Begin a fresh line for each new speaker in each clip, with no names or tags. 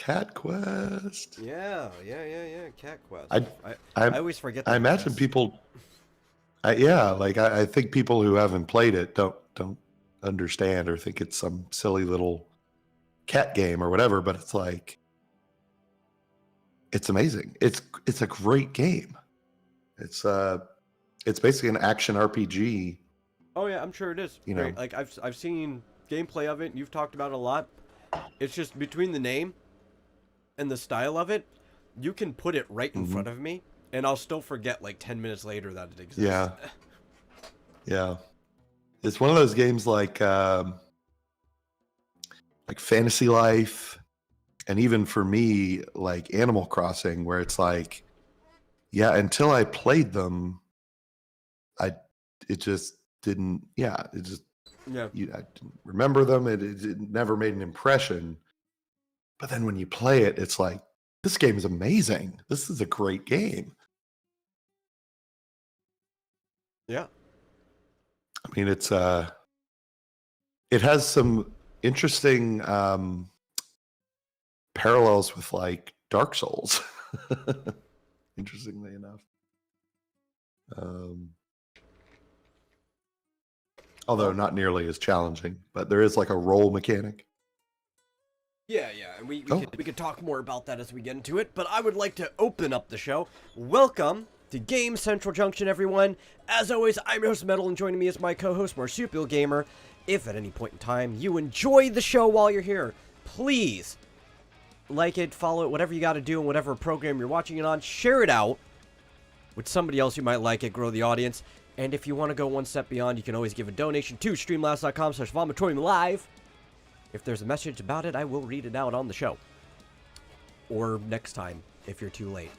Cat Quest.
Yeah. Cat Quest.
I
I always forget.
I imagine people. I think people who haven't played it don't understand or think it's some silly little cat game or whatever. But it's like it's amazing. It's a great game. It's basically an action RPG.
Oh yeah, I'm sure it is.
You
Great.
know,
Like I've seen gameplay of it. And you've talked about it a lot. It's just between the name and the style of it, you can put it right in front of me, and I'll still forget like 10 minutes later that it exists.
Yeah, yeah. It's one of those games like Fantasy Life, and even for me, like Animal Crossing, where it's like, yeah, until I played them, it just didn't. Yeah, it just
Yeah.
I didn't remember them. It never made an impression. But then when you play it, it's like, this game is amazing. This is a great game.
Yeah.
I mean, it has some interesting parallels with like Dark Souls. Interestingly enough. Although not nearly as challenging, but there is like a roll mechanic.
Yeah, and we could talk more about that as we get into it, but I would like to open up the show. Welcome to Game Central Junction, everyone. As always, I'm your host, Metal, and joining me is my co-host, Marsupial Gamer. If at any point in time you enjoy the show while you're here, please like it, follow it, whatever you got to do, and whatever program you're watching it on, share it out with somebody else who might like it, grow the audience. And if you want to go one step beyond, you can always give a donation to streamlabs.com/vomitoriumlive. If there's a message about it, I will read it out on the show. Or next time, if you're too late.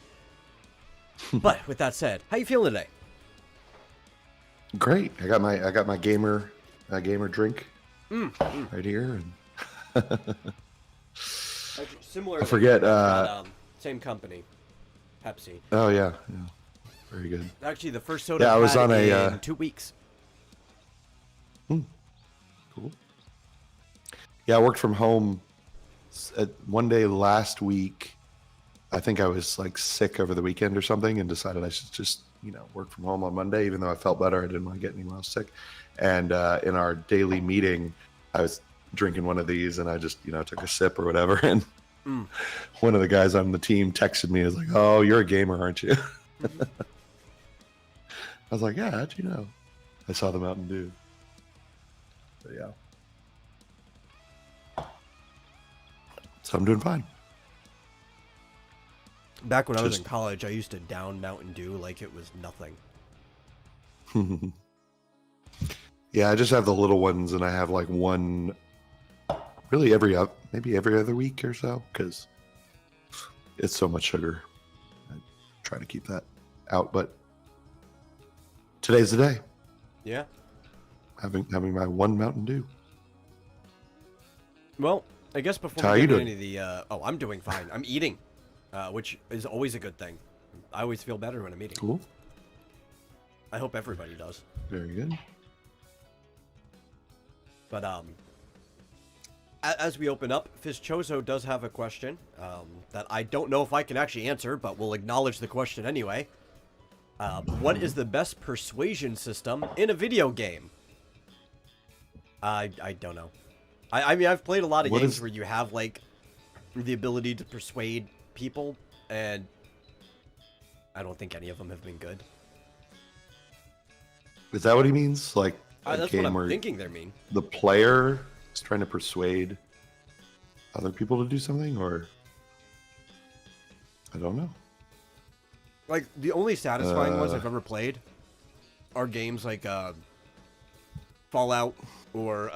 But with that said, how you feeling today?
Great. I got my gamer drink right here. And
Similar.
I forget.
Same company, Pepsi.
Oh yeah. Very good.
Actually, the first soda
I was
had
on
in 2 weeks.
Cool. Yeah, I worked from home one day last week. I think I was like sick over the weekend or something, and decided I should just work from home on Monday, even though I felt better. I didn't want to get anyone else sick. And in our daily meeting, I was drinking one of these, and I just took a sip or whatever. And one of the guys on the team texted me. Was like, "Oh, you're a gamer, aren't you?" I was like, "Yeah, how'd you know?" I saw the Mountain Dew. But yeah. So I'm doing fine.
Back when I was in college, I used to down Mountain Dew like it was nothing.
Yeah, I just have the little ones, and I have like one really maybe every other week or so, because it's so much sugar. I try to keep that out, but today's the day.
Yeah.
Having my one Mountain Dew.
Well, I guess before we get into any of the... I'm doing fine. I'm eating, which is always a good thing. I always feel better when I'm eating.
Cool.
I hope everybody does.
Very good.
But as we open up, Fizchozo does have a question that I don't know if I can actually answer, but we'll acknowledge the question anyway. What is the best persuasion system in a video game? I don't know. I mean, I've played a lot of games where you have, like, the ability to persuade people, and I don't think any of them have been good.
Is that what he means? Like,
that's what I'm thinking they mean.
The player is trying to persuade other people to do something, or... I don't know.
Like, the only satisfying ones I've ever played are games like Fallout or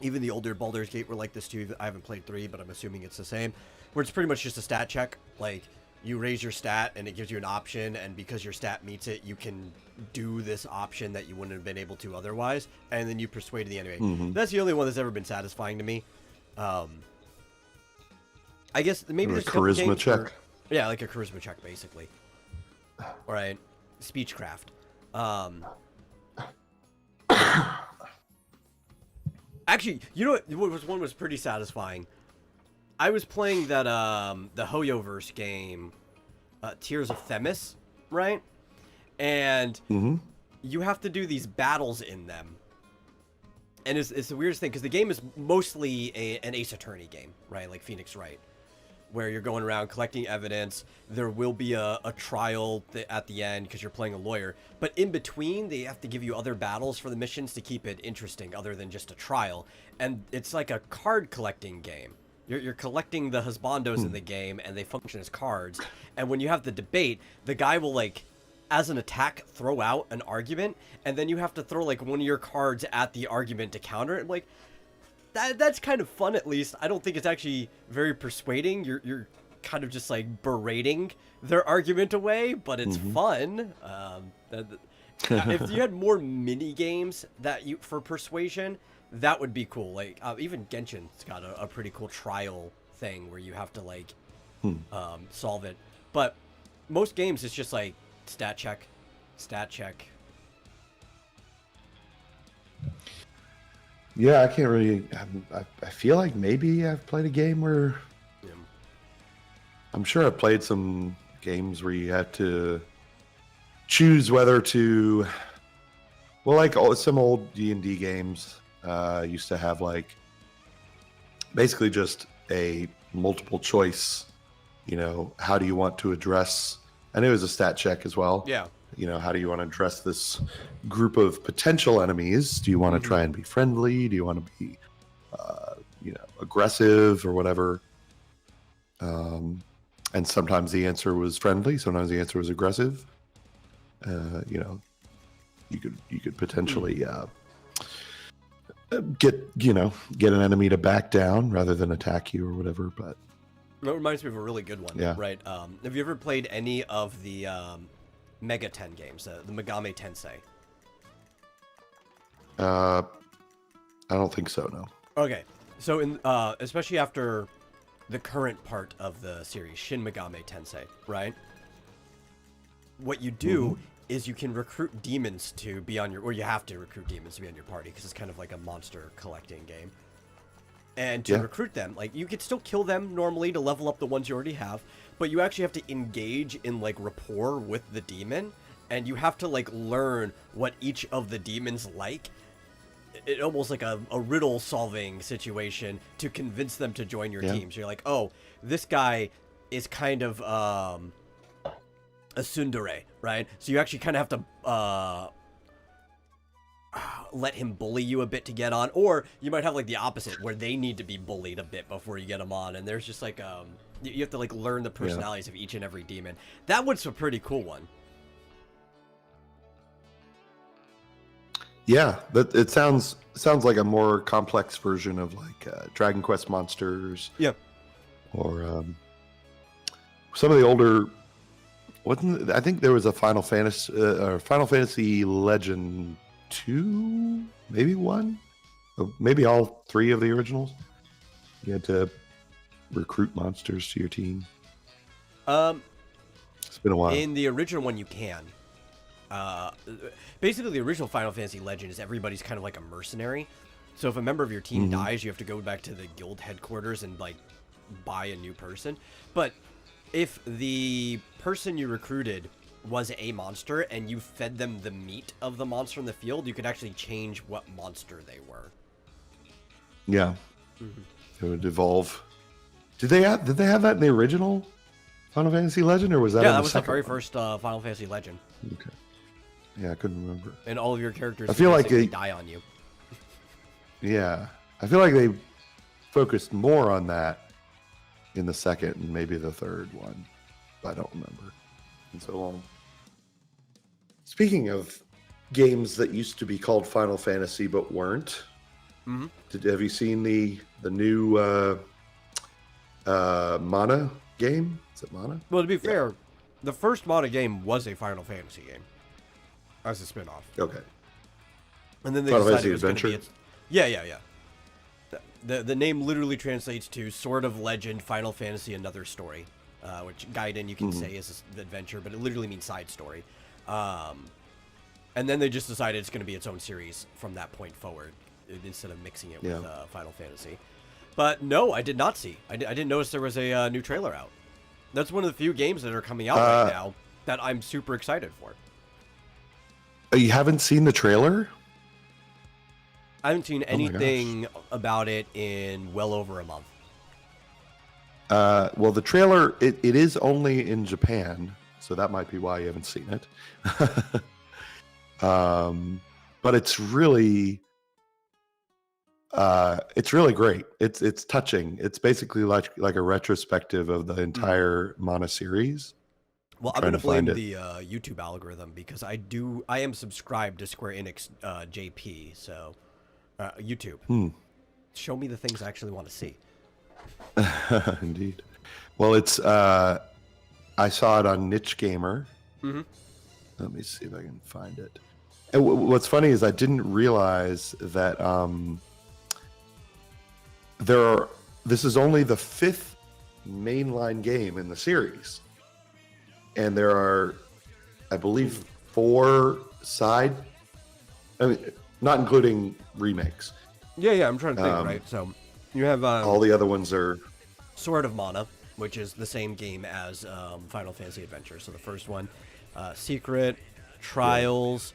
even the older Baldur's Gate were like this too. I haven't played 3, but I'm assuming it's the same. Where it's pretty much just a stat check. Like, you raise your stat and it gives you an option, and because your stat meets it, you can do this option that you wouldn't have been able to otherwise, and then you persuade the enemy. That's the only one that's ever been satisfying to me. I guess maybe there's a
charisma check.
Yeah, like a charisma check, basically. All right, speechcraft. Actually, you know what one was pretty satisfying? I was playing that the Hoyoverse game, Tears of Themis, right? And you have to do these battles in them. And it's the weirdest thing, because the game is mostly an Ace Attorney game, right? Like Phoenix Wright, where you're going around collecting evidence. There will be a trial at the end because you're playing a lawyer. But in between, they have to give you other battles for the missions to keep it interesting, other than just a trial. And it's like a card collecting game. You're collecting the husbandos in the game, and they function as cards. And when you have the debate, the guy will, like, as an attack, throw out an argument, and then you have to throw, like, one of your cards at the argument to counter it. Like, that's kind of fun, at least. I don't think it's actually very persuading. You're kind of just, like, berating their argument away, but it's fun. If you had more mini games for persuasion, that would be cool. Like, even Genshin's got a pretty cool trial thing where you have to, like, solve it. But most games, it's just, like, stat check.
Yeah, I can't really. I feel like maybe I've played a game where.
Yeah.
I'm sure I've played some games where you had to choose whether to. Well, like some old D&D games used to have, like, basically just a multiple choice. You know, how do you want to address? And it was a stat check as well.
Yeah.
You know, how do you want to address this group of potential enemies? Do you want to try and be friendly? Do you want to be, aggressive or whatever? And sometimes the answer was friendly. Sometimes the answer was aggressive. You could potentially get an enemy to back down rather than attack you or whatever. But
that reminds me of a really good one.
Yeah.
Right. Have you ever played any of the Mega 10 games, the Megami Tensei?
I don't think so. No.
Okay, so in especially after the current part of the series, Shin Megami Tensei, right? What you do is you can recruit demons to be on your, or you have to recruit demons to be on your party, because it's kind of like a monster collecting game. And to recruit them, like, you could still kill them normally to level up the ones you already have, but you actually have to engage in, like, rapport with the demon, and you have to, like, learn what each of the demons like. It almost like a riddle solving situation to convince them to join your team. So you're like, oh, this guy is kind of a tsundere, right? So you actually kind of have to let him bully you a bit to get on, or you might have, like, the opposite where they need to be bullied a bit before you get them on, and there's just, like, you have to, like, learn the personalities of each and every demon. That one's a pretty cool one.
Yeah, it sounds like a more complex version of, like, Dragon Quest Monsters.
Yeah.
Or some of the older. I think there was a Final Fantasy Legend 2, maybe 1, or maybe all 3 of the originals. You had to recruit monsters to your team. It's been a while.
In the original one, you can. Basically, the original Final Fantasy Legend is everybody's kind of like a mercenary. So if a member of your team dies, you have to go back to the guild headquarters and, like, buy a new person. But if the person you recruited was a monster and you fed them the meat of the monster in the field, you could actually change what monster they were.
Yeah. It would evolve. Did they have that in the original Final Fantasy Legend, or was that?
Yeah,
in
that
the
was the
second
very
one?
first Final Fantasy Legend.
Okay. Yeah, I couldn't remember.
And all of your characters
I feel like
basically
they
die on you.
Yeah, I feel like they focused more on that in the second and maybe the third one. But I don't remember. It's been so long. Speaking of games that used to be called Final Fantasy but weren't, have you seen the new Mana game? Is it Mana?
Well, to be fair, the first Mana game was a Final Fantasy game as a spin-off.
Okay.
And then they
Final
decided
Fantasy
it was going to be
Adventure?
Yeah. The name literally translates to Sword of Legend, Final Fantasy, Another Story, which Gaiden you can say is an adventure, but it literally means side story. And then they just decided it's going to be its own series from that point forward, instead of mixing it with Final Fantasy. But no, I did not see. I didn't notice there was a new trailer out. That's one of the few games that are coming out right now that I'm super excited for.
You haven't seen the trailer?
I haven't seen anything about it in well over a month.
Well, the trailer, it is only in Japan, so that might be why you haven't seen it. But it's really great. It's touching. It's basically like a retrospective of the entire Mana series.
Well, I'm gonna blame the YouTube algorithm because I am subscribed to Square Enix JP, so YouTube. Show me the things I actually want to see.
Indeed. Well, it's I saw it on Niche Gamer.
Mm-hmm.
Let me see if I can find it. And what's funny is I didn't realize that this is only the 5th mainline game in the series, and there are, I believe, 4 side. I mean, not including remakes.
Yeah. I'm trying to think. Right. So you have
all the other ones are
Sword of Mana, which is the same game as Final Fantasy Adventure. So the first one, Secret, Trials.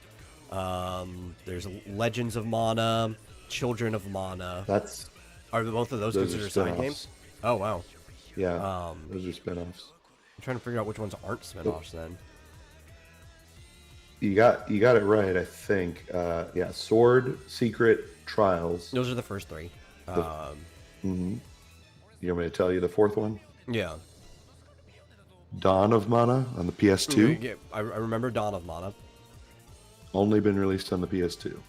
There's Legends of Mana, Children of Mana. Are both of those considered side games? Oh wow.
Yeah. Those are spin-offs.
I'm trying to figure out which ones aren't spin-offs then.
You got it right, I think. Yeah, Sword, Secret, Trials.
Those are the first 3.
Mm-hmm. You want me to tell you the 4th one?
Yeah.
Dawn of Mana on the PS2.
Yeah, I remember Dawn of Mana.
Only been released on the PS2.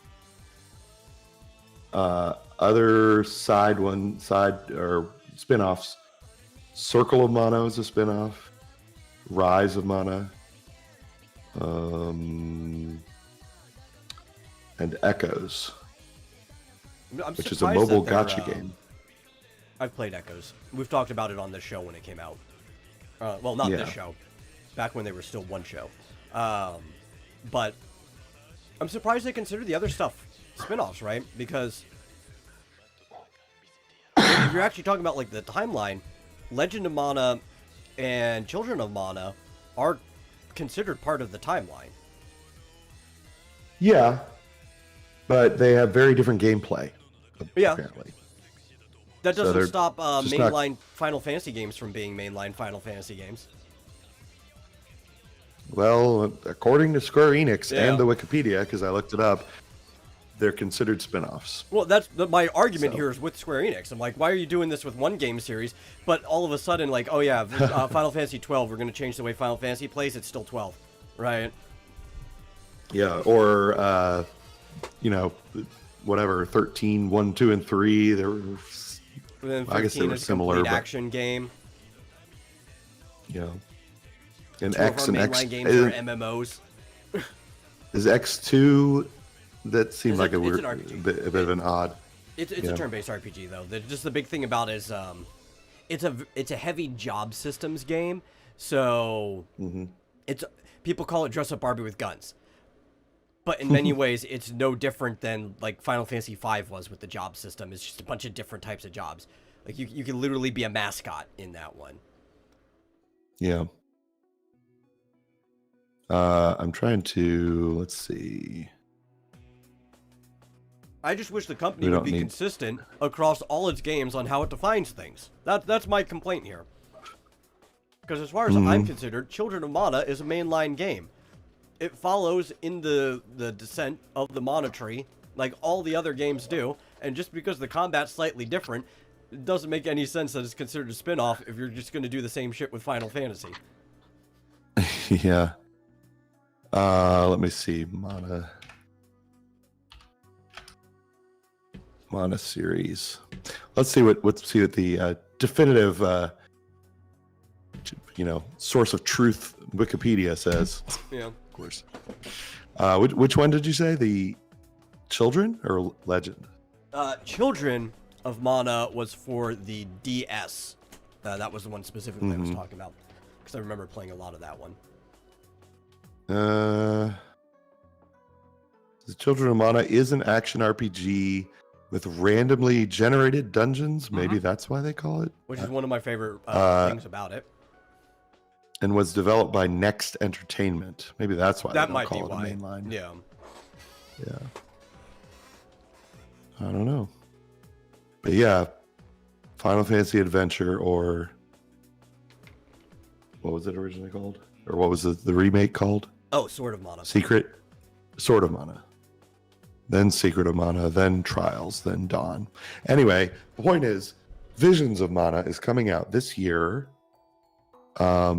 Other side or spin-offs. Circle of Mana is a spin-off. Rise of Mana. And Echoes, which is a mobile gacha game.
I've played Echoes. We've talked about it on this show when it came out. Well, not this show. Back when they were still one show. But I'm surprised they consider the other stuff spin-offs, right? Because if you're actually talking about like the timeline, Legend of Mana and Children of Mana are considered part of the timeline.
Yeah, but they have very different gameplay.
Yeah.
Apparently.
That doesn't stop mainline Final Fantasy games from being mainline Final Fantasy games.
Well, according to Square Enix and the Wikipedia, because I looked it up, they're considered spin-offs.
Well, that's my argument here is with Square Enix. I'm like, why are you doing this with one game series, but all of a sudden, like, oh yeah, Final Fantasy 12, we're going to change the way Final Fantasy plays. It's still 12, right?
Yeah, or whatever, 13, 1, 2, and 3. There were. I guess they were similar. But,
action game.
Yeah. And
2
X
of our
and X
games are MMOs.
Is X2? That seemed like a bit of an odd.
It's a turn-based RPG though. Just the big thing about it is it's a heavy job systems game. So it's people call it dress up Barbie with guns. But in many ways, it's no different than like Final Fantasy V was with the job system. It's just a bunch of different types of jobs. Like you can literally be a mascot in that one.
Yeah. I'm trying to, let's see.
I just wish the company would be consistent across all its games on how it defines things. That's my complaint here. Because as far as I'm considered, Children of Mana is a mainline game. It follows in the descent of the Mana tree, like all the other games do, and just because the combat's slightly different, it doesn't make any sense that it's considered a spin-off if you're just going to do the same shit with Final Fantasy.
Yeah. Let me see. Mana series. Let's see what the definitive source of truth Wikipedia says.
Yeah.
Of course. Which one did you say? The Children or Legend?
Children of Mana was for the DS. That was the one specifically I was talking about. Because I remember playing a lot of that one.
The Children of Mana is an action RPG with randomly generated dungeons. Maybe that's why they call it.
Which is one of my favorite things about it.
And was developed by Next Entertainment. Maybe that's why
That
they don't
might
call
be
it
why.
a mainline.
Yeah.
Yeah. I don't know. But yeah, Final Fantasy Adventure, or what was it originally called? Or what was the remake called?
Oh, Sword of Mana.
Sword of Mana. Then Secret of Mana, then Trials, then Dawn. Anyway, the point is, Visions of Mana is coming out this year. I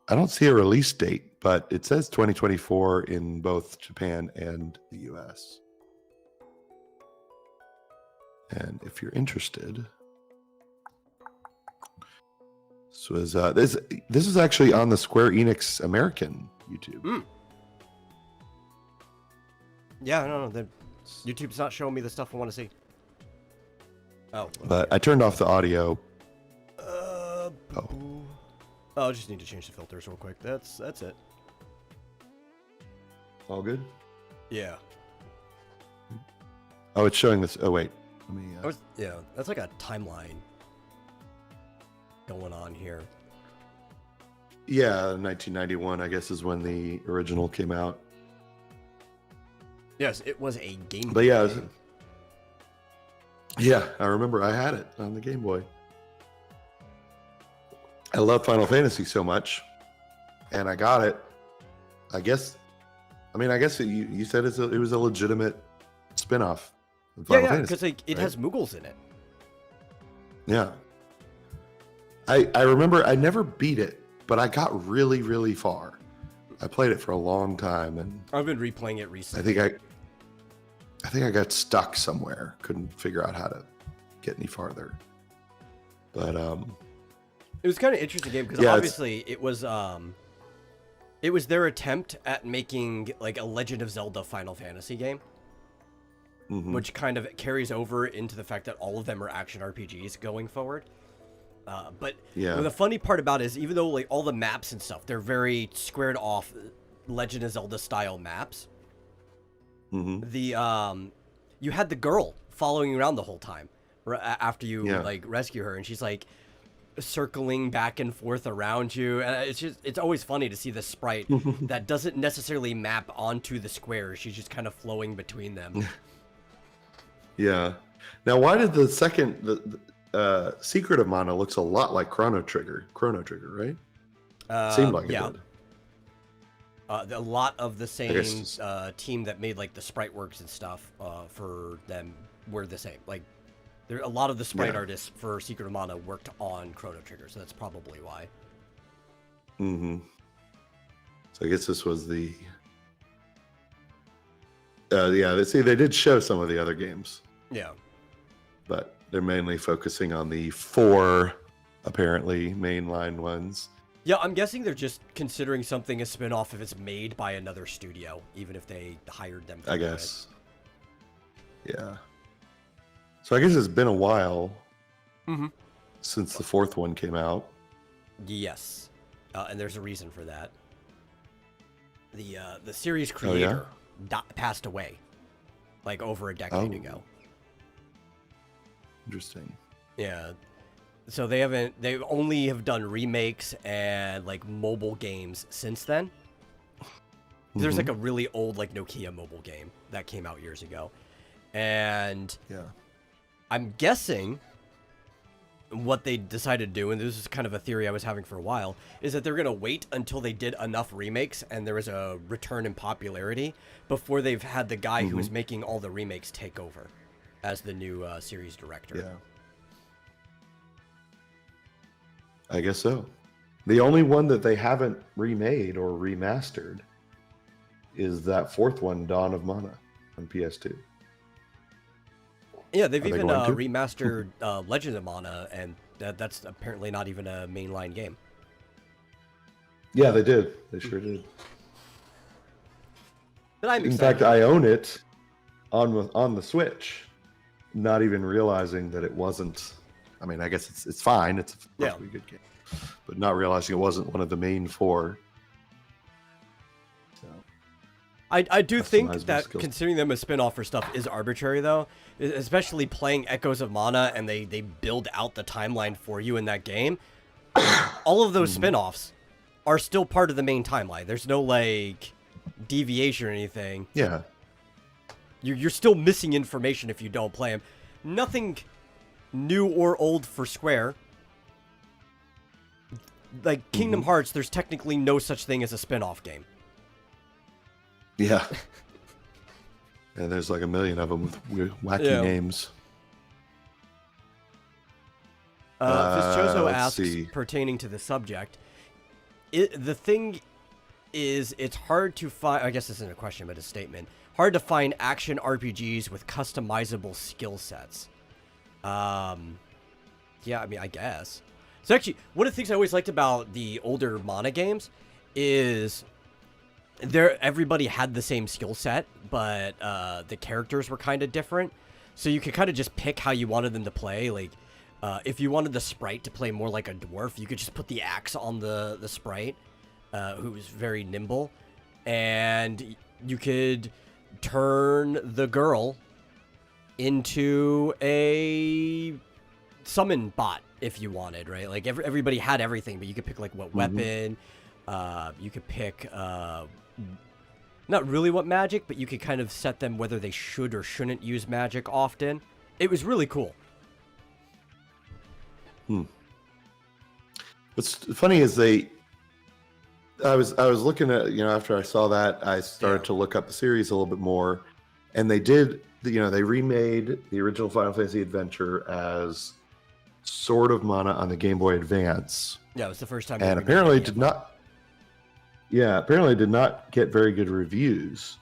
don't see a release date, but it says 2024 in both Japan and the US. And if you're interested, this is actually on the Square Enix American YouTube.
Yeah, no, YouTube's not showing me the stuff I want to see. Oh.
But I turned off the audio.
I just need to change the filters real quick. That's it.
All good?
Yeah.
Oh, it's showing this. Oh, wait. Let me.
Yeah, that's like a timeline going on here.
Yeah, 1991, I guess, is when the original came out.
Yes, it was a Game Boy.
But yeah, yeah, I remember I had it on the Game Boy. I love Final Fantasy so much, and I got it. I guess you said it was a legitimate spin-off of Final
Yeah,
Fantasy.
because it has Moogles in it.
Yeah. I remember I never beat it, but I got really, really far. I played it for a long time, and
I've been replaying it recently.
I think I got stuck somewhere. Couldn't figure out how to get any farther. But
it was kind of interesting game because obviously it was their attempt at making like a Legend of Zelda Final Fantasy game, which kind of carries over into the fact that all of them are action RPGs going forward. But the funny part about it is, even though like all the maps and stuff, they're very squared off Legend of Zelda style maps. The you had the girl following you around the whole time after you like rescue her, and she's like circling back and forth around you, and it's always funny to see the sprite that doesn't necessarily map onto the squares. She's just kind of flowing between them.
Yeah. Now, why did the Secret of Mana looks a lot like Chrono Trigger, right? Seemed like it did.
A lot of the same team that made like the sprite works and stuff for them were the same. Like, a lot of the sprite artists for Secret of Mana worked on Chrono Trigger, so that's probably why.
So I guess this was the. They did show some of the other games. Yeah. But they're mainly focusing on the 4, apparently, mainline ones.
Yeah, I'm guessing they're just considering something a spin-off if it's made by another studio, even if they hired them to
I guess. Yeah. So I guess it's been a while since the 4th one came out.
Yes. And there's a reason for that. The series creator passed away like over a decade ago.
Interesting.
Yeah. So they only have done remakes and like mobile games since then. There's like a really old like Nokia mobile game that came out years ago. And I'm guessing what they decided to do, and this is kind of a theory I was having for a while, is that they're going to wait until they did enough remakes and there was a return in popularity before they've had the guy who was making all the remakes take over as the new series director.
Yeah. I guess so. The only one that they haven't remade or remastered is that 4th one, Dawn of Mana, on PS2.
Yeah, they've even remastered Legend of Mana, and that's apparently not even a mainline game.
Yeah, they did. They sure did.
But I'm
In fact, I own it on the Switch, not even realizing that it wasn't. I mean, I guess it's fine. It's a perfectly good game, but not realizing it wasn't one of the main 4. So,
I do think
Customizable
that
skills.
considering them as spin-off for stuff is arbitrary, though. Especially playing Echoes of Mana, and they build out the timeline for you in that game. All of those spin-offs are still part of the main timeline. There's no, like, deviation or anything.
Yeah.
You're still missing information if you don't play them. Nothing new or old for Square. Like, Kingdom Hearts, there's technically no such thing as a spin-off game.
Yeah. And there's like a million of them with weird, wacky names.
Vischoso
let's
asks,
see.
pertaining to the subject, the thing is, it's hard to find, I guess this isn't a question, but a statement, hard to find action RPGs with customizable skill sets. Yeah, I mean, I guess. So actually, one of the things I always liked about the older Mana games is everybody had the same skill set, but the characters were kind of different. So you could kind of just pick how you wanted them to play. Like, if you wanted the sprite to play more like a dwarf, you could just put the axe on the sprite, who was very nimble. And you could turn the girl into a summon bot if you wanted, right? Like, everybody had everything, but you could pick, like, what weapon. You could pick... not really what magic, but you could kind of set them whether they should or shouldn't use magic often. It was really cool.
What's funny is I was looking at, after I saw that, I started to look up the series a little bit more, and they did, they remade the original Final Fantasy Adventure as Sword of Mana on the Game Boy Advance.
Yeah, it was the first time.
And apparently did not get very good reviews,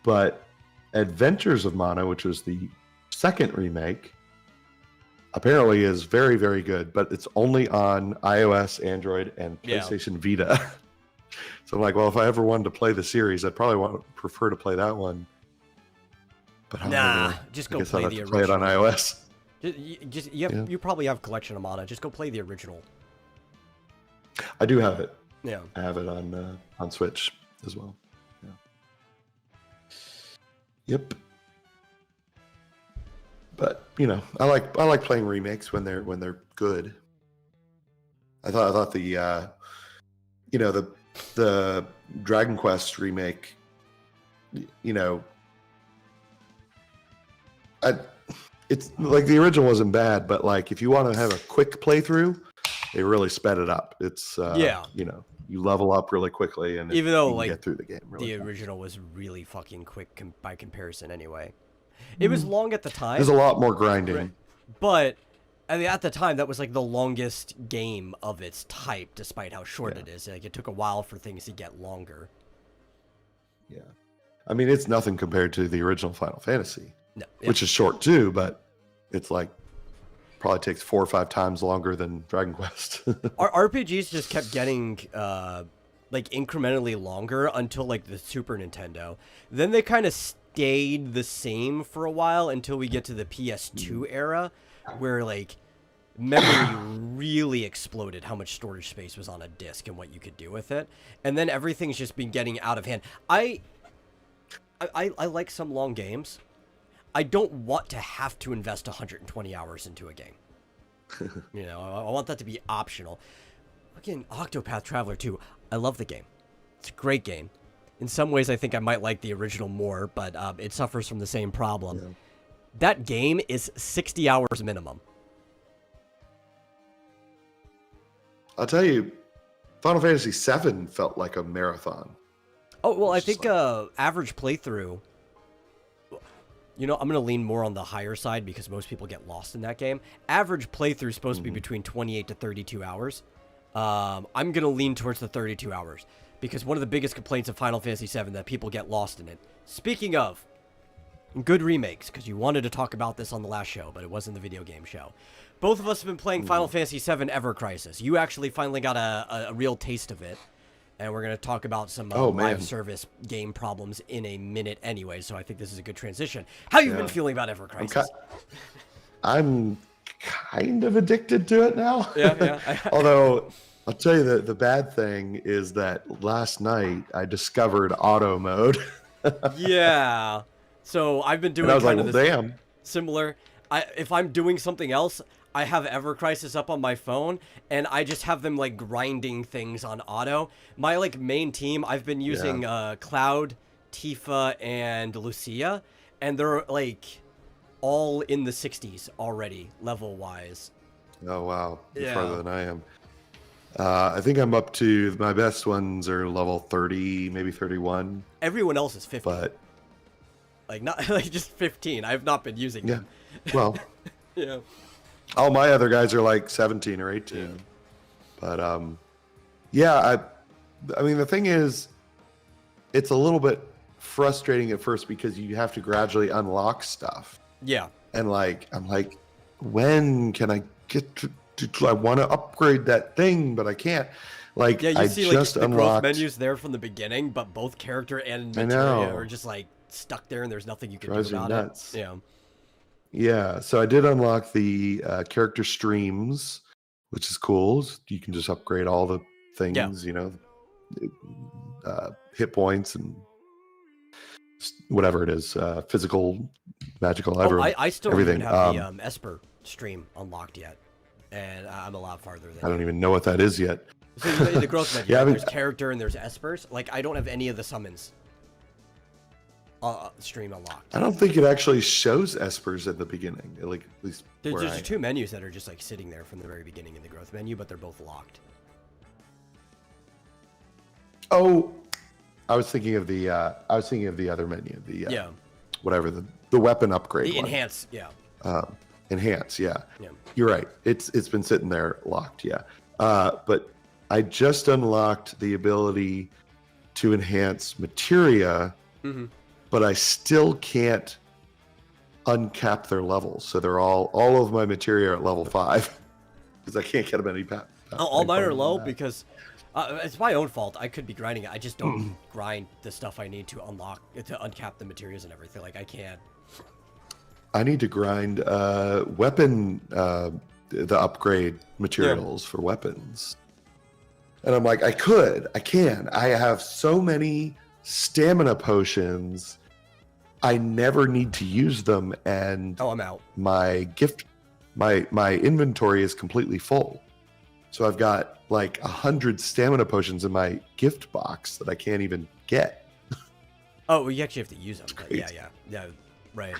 but Adventures of Mana, which was the second remake, apparently is very, very good, but it's only on iOS, Android, and PlayStation Vita. So I'm like, well, if I ever wanted to play the series, I'd probably prefer to play that one. But
just go play the original.
Play it on iOS.
You probably have a collection of Mana. Just go play the original.
I do have it.
Yeah,
I have it on Switch as well. Yeah. Yep. But I like playing remakes when they're good. I thought the the Dragon Quest remake, it's like the original wasn't bad, but like if you want to have a quick playthrough, they really sped it up. It's you level up really quickly, and
even though
you get through the game. Really
the original was really fucking quick by comparison. Anyway, it was long at the time.
There's a lot more grinding,
right. But at the time that was like the longest game of its type, despite how short it is. Like, it took a while for things to get longer.
Yeah, I mean, it's nothing compared to the original Final Fantasy, which is short too, but it's like probably takes 4 or 5 times longer than Dragon Quest.
Our RPGs just kept getting like incrementally longer until like the Super Nintendo. Then they kind of stayed the same for a while until we get to the PS2 era, where like memory really exploded how much storage space was on a disc and what you could do with it. And then everything's just been getting out of hand. I like some long games. I don't want to have to invest 120 hours into a game. I want that to be optional. Again, Octopath Traveler 2, I love the game. It's a great game. In some ways, I think I might like the original more, but it suffers from the same problem. Yeah. That game is 60 hours minimum.
I'll tell you, Final Fantasy VII felt like a marathon.
Oh, well, I think average playthrough... I'm going to lean more on the higher side because most people get lost in that game. Average playthrough is supposed to be between 28 to 32 hours. I'm going to lean towards the 32 hours because one of the biggest complaints of Final Fantasy VII that people get lost in it. Speaking of good remakes, because you wanted to talk about this on the last show, but it wasn't the video game show. Both of us have been playing Final Fantasy VII Ever Crisis. You actually finally got a real taste of it. And we're going to talk about some live service game problems in a minute anyway, so I think this is a good transition. How you been feeling about Ever Crisis?
I'm kind of addicted to it now.
Yeah.
Although, I'll tell you the bad thing is that last night I discovered auto mode.
Yeah. So I've been
And
doing
I was like,
kind of
well,
this
damn.
similar. If I'm doing something else, I have Ever Crisis up on my phone, and I just have them like grinding things on auto. My like main team, I've been
Yeah.
using Cloud, Tifa, and Lucia, and they're like all in the 60s already level wise.
Oh wow, you're
Yeah.
farther than I am. I think I'm up to my best ones are level 30, maybe 31.
Everyone else is 50.
But
Like not like just 15. I've not been using
yeah,
them.
well,
Yeah.
all my other guys are like 17 or 18.
Yeah.
But yeah, I mean the thing is, it's a little bit frustrating at first because you have to gradually unlock stuff.
Yeah.
And like I'm like, when can I get to I want to upgrade that thing, but I can't. Like
Yeah, you
I
see like
just
the growth
unlocked.
menus there from the beginning, but both character and
I
materia
know.
are just like stuck there and there's nothing you can
Drives
do
me
about
nuts.
it. Yeah.
Yeah, so I did unlock the character streams, which is cool. You can just upgrade all the
Yeah.
things, hit points and whatever it is, physical, magical,
Oh, I still don't even
everything.
have the Esper stream unlocked yet. And I'm a lot farther than
I don't
you.
even know what that is yet.
So you in the growth menu,
Yeah,
right? There's character and there's Espers. Like I don't have any of the summons stream unlocked.
I don't think it actually shows espers at the beginning. Like at least
There's
where
just two menus that are just like sitting there from the very beginning in the growth menu, but they're both locked.
Oh, I was thinking of the other menu,
Yeah.
whatever the weapon upgrade
The
one.
enhance, yeah.
Enhance, yeah.
Yeah.
You're right. It's been sitting there locked, yeah. But I just unlocked the ability to enhance materia, but I still can't uncap their levels. So they're all of my materia are at level 5 because I can't get them any past.
All mine are low because it's my own fault. I could be grinding it. I just don't grind the stuff I need to unlock to uncap the materials and everything. Like I can't.
I need to grind weapon the upgrade materials for weapons. And I'm like, I can. I have so many stamina potions. I never need to use them, and
Oh, I'm out.
my inventory is completely full. So I've got like 100 stamina potions in my gift box that I can't even get.
Oh, well, you actually have to use them. But yeah, right.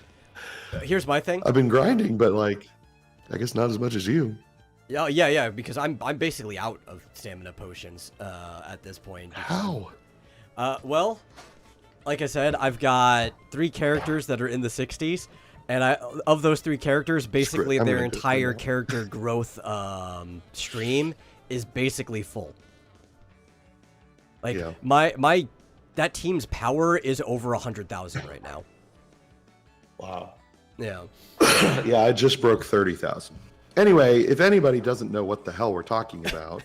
Here's my thing.
I've been grinding, but like, I guess not as much as you.
Yeah, because I'm basically out of stamina potions at this point.
How?
Well, like I said, I've got 3 characters that are in the 60s, and of those 3 characters, basically
I'm
their
gonna do
entire
that.
character growth stream is basically full. Like
Yeah.
that team's power is over 100,000 right now.
Wow.
Yeah.
Yeah, I just broke 30,000. Anyway, if anybody doesn't know what the hell we're talking about,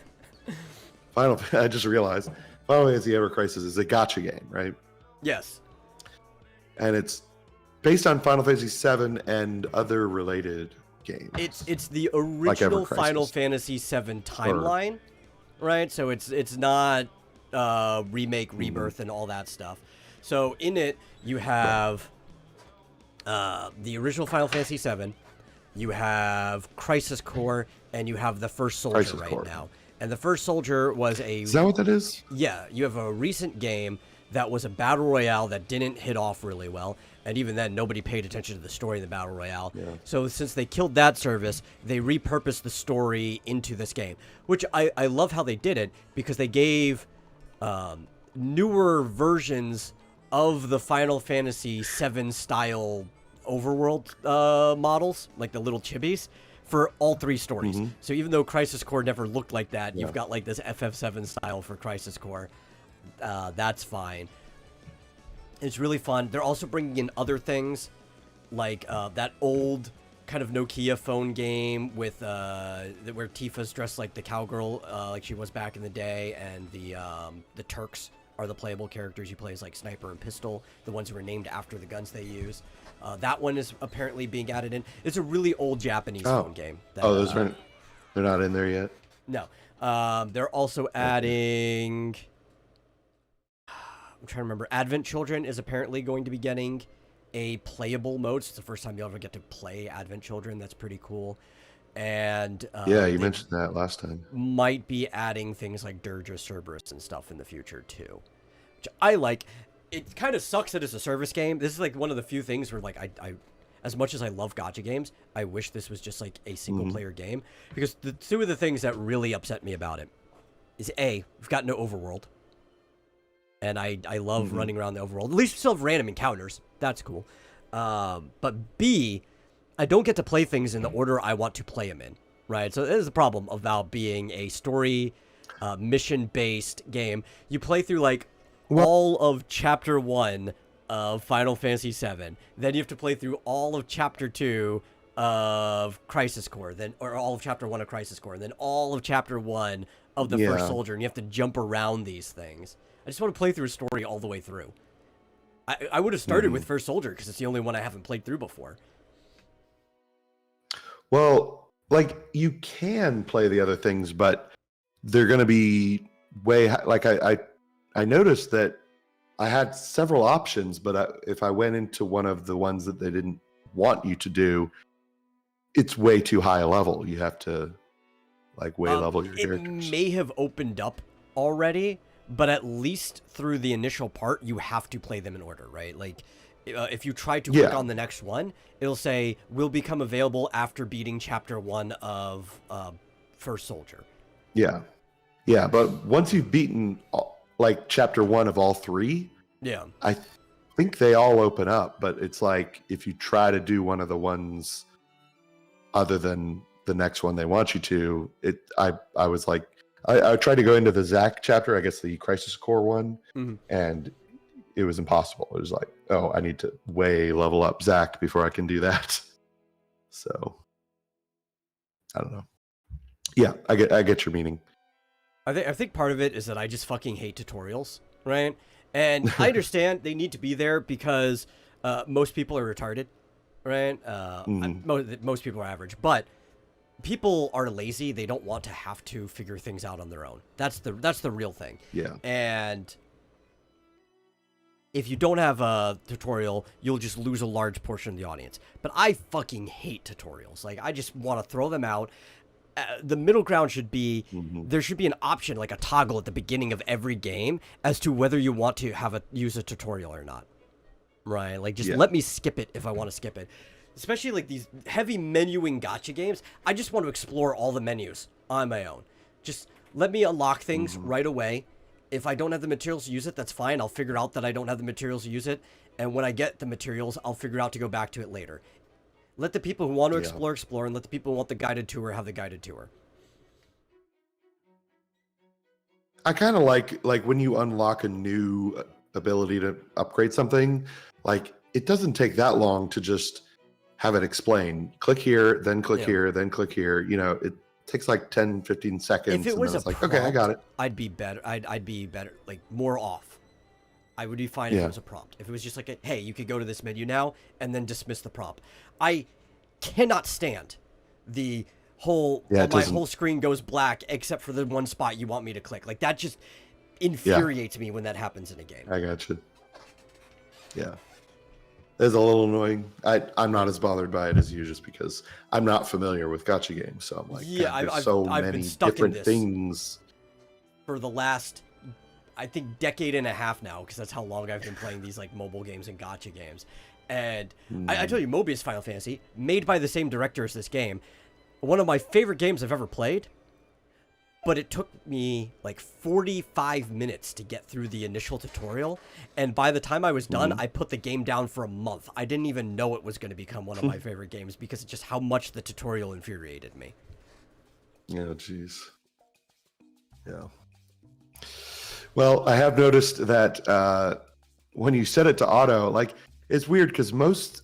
I just realized Final Fantasy Ever Crisis is a gacha game, right?
Yes.
And it's based on Final Fantasy VII and other related games.
It's the original
Ever Crisis.
Final Fantasy VII timeline, right? So it's not remake, rebirth, and all that stuff. So in it, you have the original Final Fantasy VII, you have Crisis Core, and you have the First Soldier
Crisis
right
Core.
now. And the First Soldier was
Is that what that is?
Yeah, you have a recent game that was a battle royale that didn't hit off really well, and even then nobody paid attention to the story in the battle royale.
Yeah.
So since they killed that service, they repurposed the story into this game, which I love how they did it, because they gave newer versions of the Final Fantasy VII style overworld models, like the little chibis, for all 3 stories. So even though Crisis Core never looked like that, you've got like this FF7 style for Crisis Core. That's fine. It's really fun. They're also bringing in other things, like that old kind of Nokia phone game with where Tifa's dressed like the cowgirl, like she was back in the day, and the Turks are the playable characters. You play as like Sniper and Pistol, the ones who are named after the guns they use. That one is apparently being added in. It's a really old Japanese phone game. That,
Those aren't. They're not in there yet.
No. They're also adding... I'm trying to remember. Advent Children is apparently going to be getting a playable mode. So it's the first time you'll ever get to play Advent Children. That's pretty cool. And
Yeah, you
they
mentioned that last time.
might be adding things like Dirge of Cerberus and stuff in the future too, which I like. It kind of sucks that it's a service game. This is like one of the few things where like I as much as I love gacha games, I wish this was just like a single player game, because the two of the things that really upset me about it is A, we've got no overworld. And I love running around the overworld. At least we still have random encounters. That's cool. But B, I don't get to play things in the order I want to play them in, right? So this is the problem about being a story, mission-based game. You play through, like, all of Chapter 1 of Final Fantasy VII. Then you have to play through all of Chapter 2 of Crisis Core, or all of Chapter 1 of Crisis Core, and then all of Chapter 1 of the First Soldier, and you have to jump around these things. I just want to play through a story all the way through. I would have started with First Soldier, because it's the only one I haven't played through before.
Well, like, you can play the other things, but they're going to be like, I noticed that I had several options, but if I went into one of the ones that they didn't want you to do, it's way too high a level. You have to, like, level your characters.
It may have opened up already, but at least through the initial part, you have to play them in order, right? Like, if you try to click on the next one, it'll say, will become available after beating Chapter 1 of First Soldier.
Yeah. Yeah, but once you've beaten, like, Chapter 1 of all 3, I think they all open up, but it's like, if you try to do one of the ones other than the next one they want you to, I was like, I tried to go into the Zack chapter, I guess the Crisis Core one, and it was impossible. It was like, oh, I need to level up Zack before I can do that. So, I don't know. Yeah, I get your meaning.
I think part of it is that I just fucking hate tutorials, right? And I understand they need to be there because most people are retarded, right? Most people are average, but people are lazy. They don't want to have to figure things out on their own. That's the real thing.
Yeah.
And if you don't have a tutorial, you'll just lose a large portion of the audience. But I fucking hate tutorials. Like, I just want to throw them out. The middle ground should be, there should be an option, like a toggle at the beginning of every game as to whether you want to use a tutorial or not. Right? Like, just let me skip it if I want to skip it. Especially like these heavy menuing gacha games, I just want to explore all the menus on my own. Just let me unlock things right away. If I don't have the materials to use it, that's fine. I'll figure out that I don't have the materials to use it. And when I get the materials, I'll figure out to go back to it later. Let the people who want to explore, and let the people who want the guided tour have the guided tour.
I kind of like when you unlock a new ability to upgrade something, like, it doesn't take that long to just have it explain. Click here, then click here, then click here. You know, it takes like 10, 15 seconds.
If it was
like, okay, I got it.
I'd be better. I'd be better, like, more off. I would be fine if it was a prompt. If it was just like, hey, you could go to this menu now, and then dismiss the prompt. I cannot stand the whole, my whole screen goes black except for the one spot you want me to click. Like, that just infuriates me when that happens in a game.
I got you. Yeah. It's a little annoying. I'm not as bothered by it as you, just because I'm not familiar with gacha games. So I'm like, I've been stuck different in things
for the last, I think, decade and a half now, because that's how long I've been playing these, like, mobile games and gacha games. And I tell you, Mobius Final Fantasy, made by the same director as this game, one of my favorite games I've ever played, but it took me like 45 minutes to get through the initial tutorial, and by the time I was done, I put the game down for a month. I didn't even know it was going to become one of my favorite games because of just how much the tutorial infuriated me.
Yeah, jeez. Yeah. Well, I have noticed that when you set it to auto, like, it's weird because most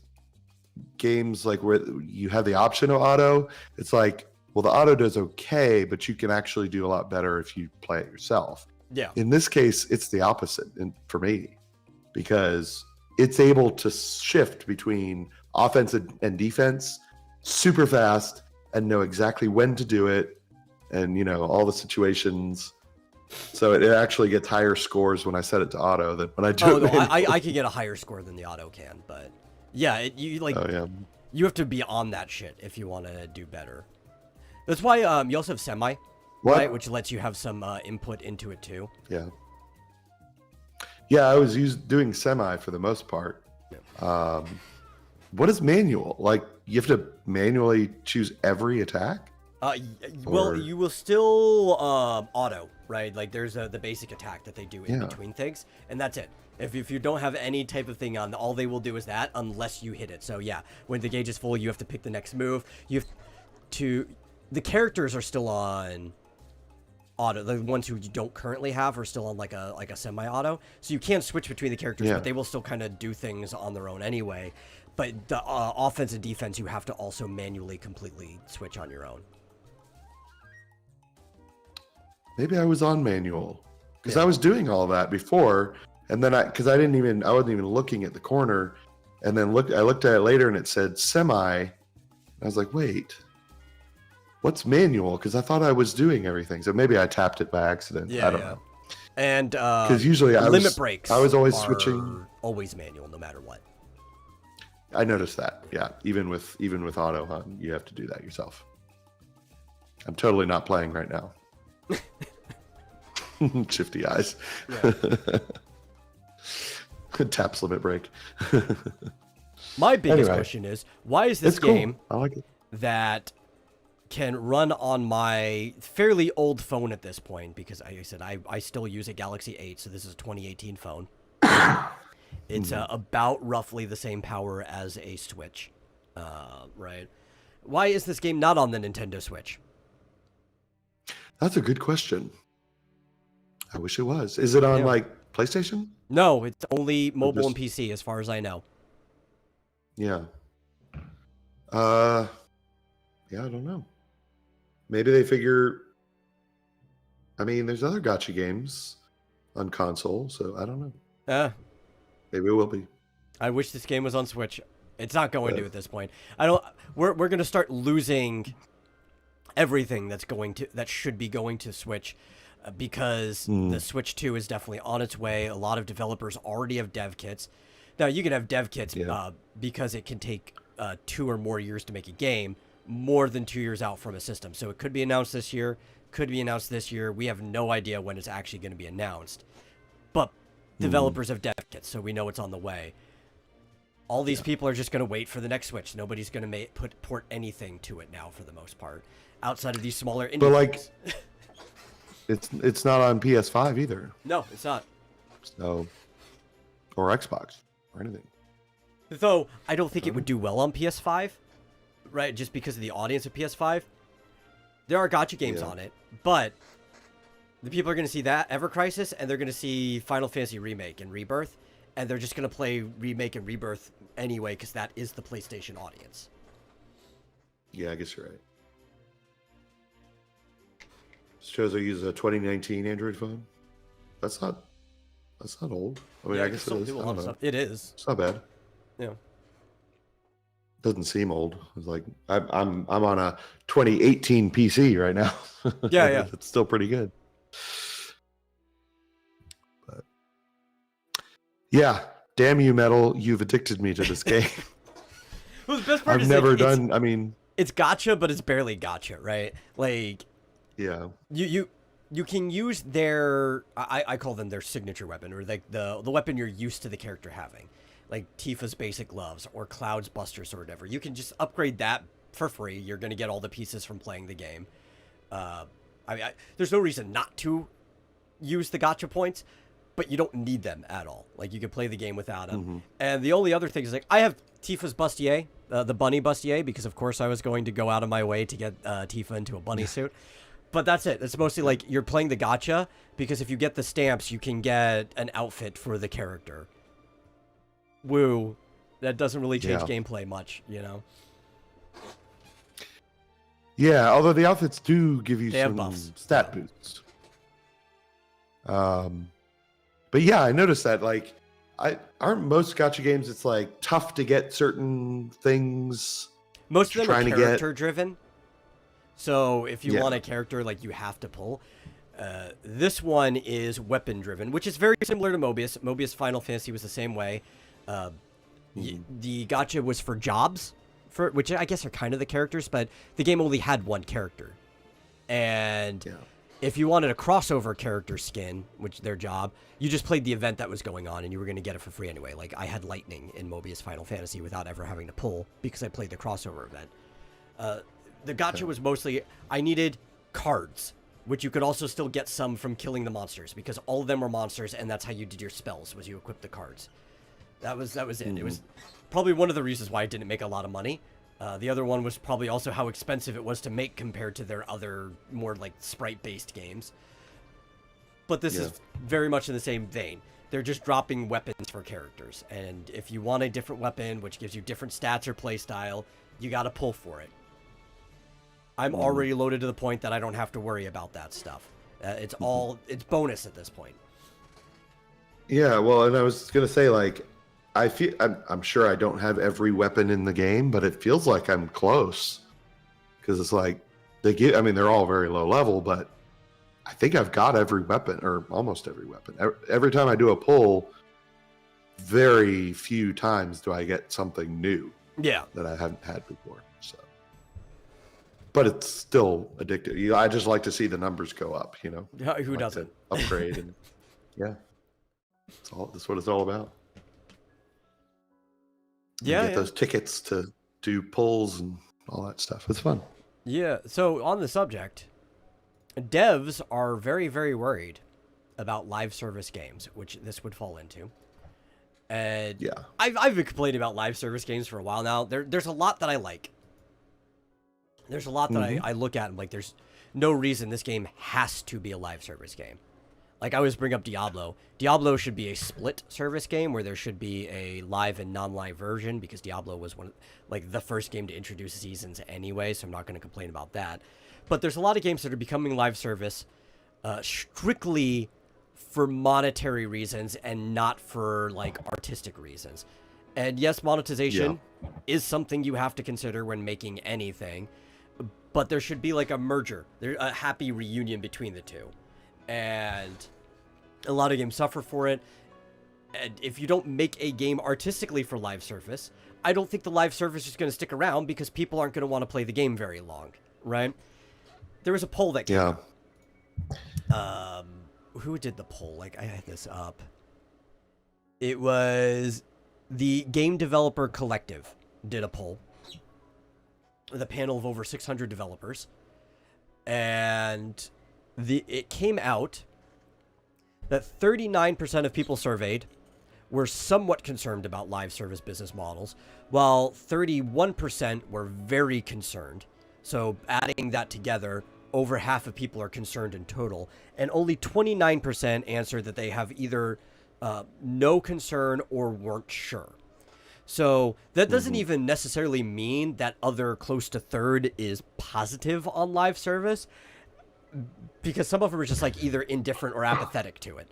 games, like, where you have the option of auto, it's like, well, the auto does okay, but you can actually do a lot better if you play it yourself.
Yeah.
In this case, it's the opposite for me, because it's able to shift between offense and defense super fast and know exactly when to do it, and, you know, all the situations. So it actually gets higher scores when I set it to auto than when I do
Oh
it
no,
manually.
I can get a higher score than the auto can, but yeah,
Oh yeah.
you have to be on that shit if you want to do better. That's why you also have semi,
What?
right, which lets you have some input into it too.
Yeah. Yeah, I was doing semi for the most part. What is manual? Like you have to manually choose every attack?
Well,
Or-
you will still auto, right? Like there's the basic attack that they do in
Yeah.
between things, and that's it. If you don't have any type of thing on, all they will do is that unless you hit it. So yeah, when the gauge is full, you have to pick the next move. You have to. The characters are still on auto. The ones who you don't currently have are still on like a semi-auto. So you can switch between the characters,
Yeah.
but they will still kind of do things on their own anyway. But the offense and defense, you have to also manually completely switch on your own.
Maybe I was on manual because
Yeah.
I was doing all that before, and then I wasn't even looking at the corner, and then I looked at it later and it said semi. And I was like, wait, what's manual? Because I thought I was doing everything, so maybe I tapped it by accident.
Yeah,
I don't
yeah.
know.
And
Because usually
limit breaks.
I was always
are
switching.
Always manual, no matter what.
I noticed that. Yeah, even with auto hunt, you have to do that yourself. I'm totally not playing right now. Shifty eyes.
Yeah.
Taps limit break.
My biggest
Anyway.
question is, why is this
It's cool.
game
I like it.
that can run on my fairly old phone at this point, because like I said, I still use a Galaxy 8, so this is a 2018 phone. It's about roughly the same power as a Switch, right? Why is this game not on the Nintendo Switch?
That's a good question. I wish it was. Is it on
Yeah.
like PlayStation?
No, it's only mobile and
just-
PC, as far as I know.
Yeah. Yeah, I don't know. Maybe they figure. I mean, there's other gotcha games on console, so I don't know. Maybe it will be.
I wish this game was on Switch. It's not going to
Yeah.
at this point. I don't. We're gonna start losing everything that should be going to Switch, because the Switch 2 is definitely on its way. A lot of developers already have dev kits. Now you can have dev kits
Yeah.
because it can take 2 or more years to make a game, more than 2 years out from a system. So it could be announced this year, could be announced this year. We have no idea when it's actually going to be announced. But developers have dev kits, so we know it's on the way. All these people are just going to wait for the next Switch. Nobody's going to port anything to it now, for the most part, outside of these smaller indie
But like,
things.
it's not on PS5 either.
No, it's not.
So, or Xbox or anything.
Though I don't think it would do well on PS5, right? Just because of the audience of PS5. There are gotcha games
Yeah.
on it, but the people are going to see that Ever Crisis, and they're going to see Final Fantasy Remake and Rebirth, and they're just going to play Remake and Rebirth anyway, because that is the PlayStation audience.
Yeah, I guess you're right. Shows I use a 2019 Android phone. That's not old. I mean,
Yeah,
I
can
guess it
still
is.
do a
I
lot
don't
of
know.
stuff. It is.
It's not bad.
Yeah.
Doesn't seem old. It's like I'm on a 2018 PC right now.
Yeah, yeah.
It's still pretty good. But yeah, damn you, Metal! You've addicted me to this game.
Well, the best part
I've
is
never
it's-
done. I mean,
It's gotcha, but it's barely gotcha, right? Like
yeah,
you can use their I call them their signature weapon, or like the weapon you're used to the character having, like Tifa's basic gloves or Cloud's Buster Sword, whatever. You can just upgrade that for free. You're gonna get all the pieces from playing the game. There's no reason not to use the gotcha points, but you don't need them at all. Like you can play the game without them. And the only other thing is, like, I have Tifa's bustier, the bunny bustier, because of course I was going to go out of my way to get Tifa into a bunny suit. But that's it. It's mostly like you're playing the gotcha, because if you get the stamps, you can get an outfit for the character. Woo. That doesn't really change gameplay much, you know?
yeah. Although the outfits do give you
They have
some
buffs.
stat boosts. But yeah, I noticed that. Like, aren't most gotcha games? It's like tough to get certain things.
Most of them are
trying to get-
character driven. So if you
Yeah.
want a character, like, you have to pull. This one is weapon driven, which is very similar to Mobius. Mobius Final Fantasy was the same way. The gacha was for jobs, which I guess are kind of the characters, but the game only had one character. And if you wanted a crossover character skin, which their job, you just played the event that was going on and you were going to get it for free anyway. Like, I had Lightning in Mobius Final Fantasy without ever having to pull because I played the crossover event. The gacha was mostly, I needed cards, which you could also still get some from killing the monsters because all of them were monsters and that's how you did your spells, was you equipped the cards. That was it. It was probably one of the reasons why I didn't make a lot of money. The other one was probably also how expensive it was to make compared to their other more like sprite-based games. But this is very much in the same vein. They're just dropping weapons for characters. And if you want a different weapon, which gives you different stats or playstyle, you got to pull for it. I'm already loaded to the point that I don't have to worry about that stuff. It's bonus at this point.
Yeah, well, and I was going to say, like, I'm sure I don't have every weapon in the game, but it feels like I'm close because it's like they're all very low level, but I think I've got every weapon or almost every weapon. Every time I do a pull, very few times do I get something new. Yeah, that I haven't had before. So, but it's still addictive. I just like to see the numbers go up.
Who doesn't
upgrade and that's what it's all about. Get those tickets to do pulls and all that stuff. It's fun.
Yeah. So on the subject, devs are very, very worried about live service games, which this would fall into. And I've been complaining about live service games for a while now. There's a lot that I like. There's a lot that I look at and like, there's no reason this game has to be a live service game. Like, I always bring up Diablo. Diablo should be a split service game where there should be a live and non-live version because Diablo was the first game to introduce seasons anyway, so I'm not going to complain about that. But there's a lot of games that are becoming live service strictly for monetary reasons and not for, like, artistic reasons. And yes, monetization is something you have to consider when making anything, but there should be, like, a merger, a happy reunion between the two. And a lot of games suffer for it. And if you don't make a game artistically for live service, I don't think the live service is going to stick around because people aren't going to want to play the game very long, right? There was a poll that came out. Who did the poll? Like, I had this up. It was the Game Developer Collective did a poll with a panel of over 600 developers. And it came out that 39% of people surveyed were somewhat concerned about live service business models, while 31% were very concerned. So adding that together, over half of people are concerned in total, and only 29% answered that they have either no concern or weren't sure. So that doesn't even necessarily mean that other close to third is positive on live service, because some of them are just like either indifferent or apathetic to it.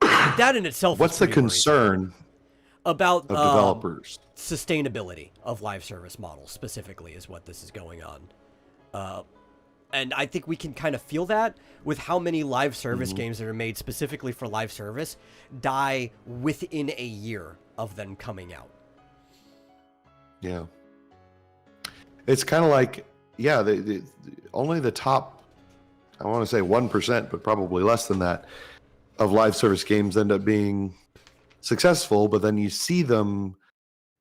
That in itself.
What's the concern
about
developers?
Sustainability of live service models specifically is what this is going on. And I think we can kind of feel that with how many live service games that are made specifically for live service die within a year of them coming out.
Yeah. It's kind of like, only the top, I want to say 1%, but probably less than that, of live service games end up being successful, but then you see them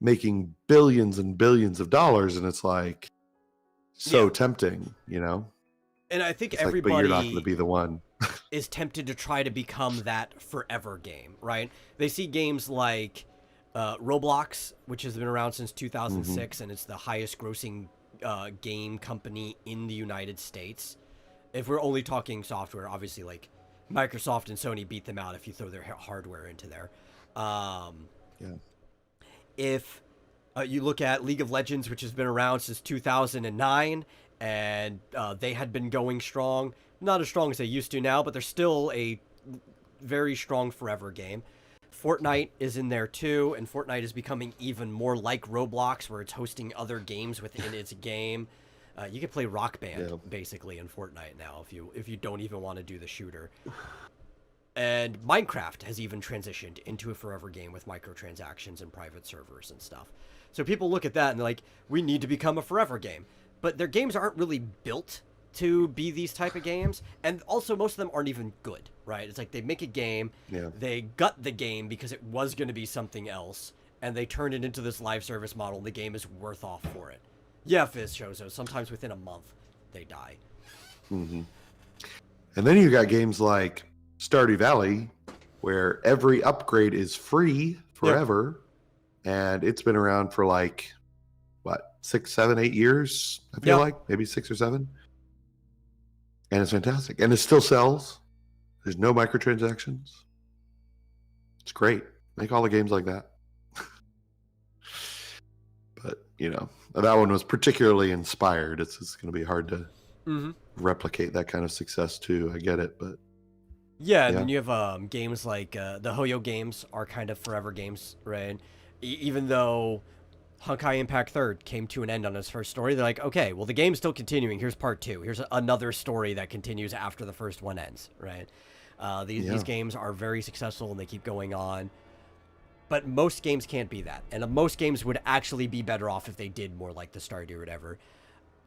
making billions and billions of dollars, and it's like so tempting,
And I think
it's
everybody
but you're not going to be the one.
is tempted to try to become that forever game, right? They see games like Roblox, which has been around since 2006, and it's the highest grossing game company in the United States. If we're only talking software, obviously, like, Microsoft and Sony beat them out if you throw their hardware into there. If you look at League of Legends, which has been around since 2009, and they had been going strong, not as strong as they used to now, but they're still a very strong forever game. Fortnite is in there too, and Fortnite is becoming even more like Roblox, where it's hosting other games within its game. You can play Rock Band
Yeah.
basically in Fortnite now if you don't even want to do the shooter. And Minecraft has even transitioned into a forever game with microtransactions and private servers and stuff. So people look at that and they're like, we need to become a forever game. But their games aren't really built to be these type of games. And also most of them aren't even good, right? It's like they make a game,
Yeah.
they gut the game because it was going to be something else, and they turn it into this live service model, and the game is worth off for it. Yeah, Fizz Chozo, sometimes within a month, they die.
Mm-hmm. And then you got games like Stardew Valley, where every upgrade is free forever, and it's been around for like what 6, 7, 8 years. I feel like maybe 6 or 7, and it's fantastic, and it still sells. There's no microtransactions. It's great. Make all the games like that. But that one was particularly inspired. It's going to be hard to replicate that kind of success too. I get it, but.
Yeah, and then you have games like the Hoyo games are kind of forever games, right? Even though Honkai Impact 3rd came to an end on its first story, they're like, okay, well, the game's still continuing. Here's part 2. Here's another story that continues after the first one ends, right? These games are very successful and they keep going on. But most games can't be that. And most games would actually be better off if they did more like the Stardew or whatever.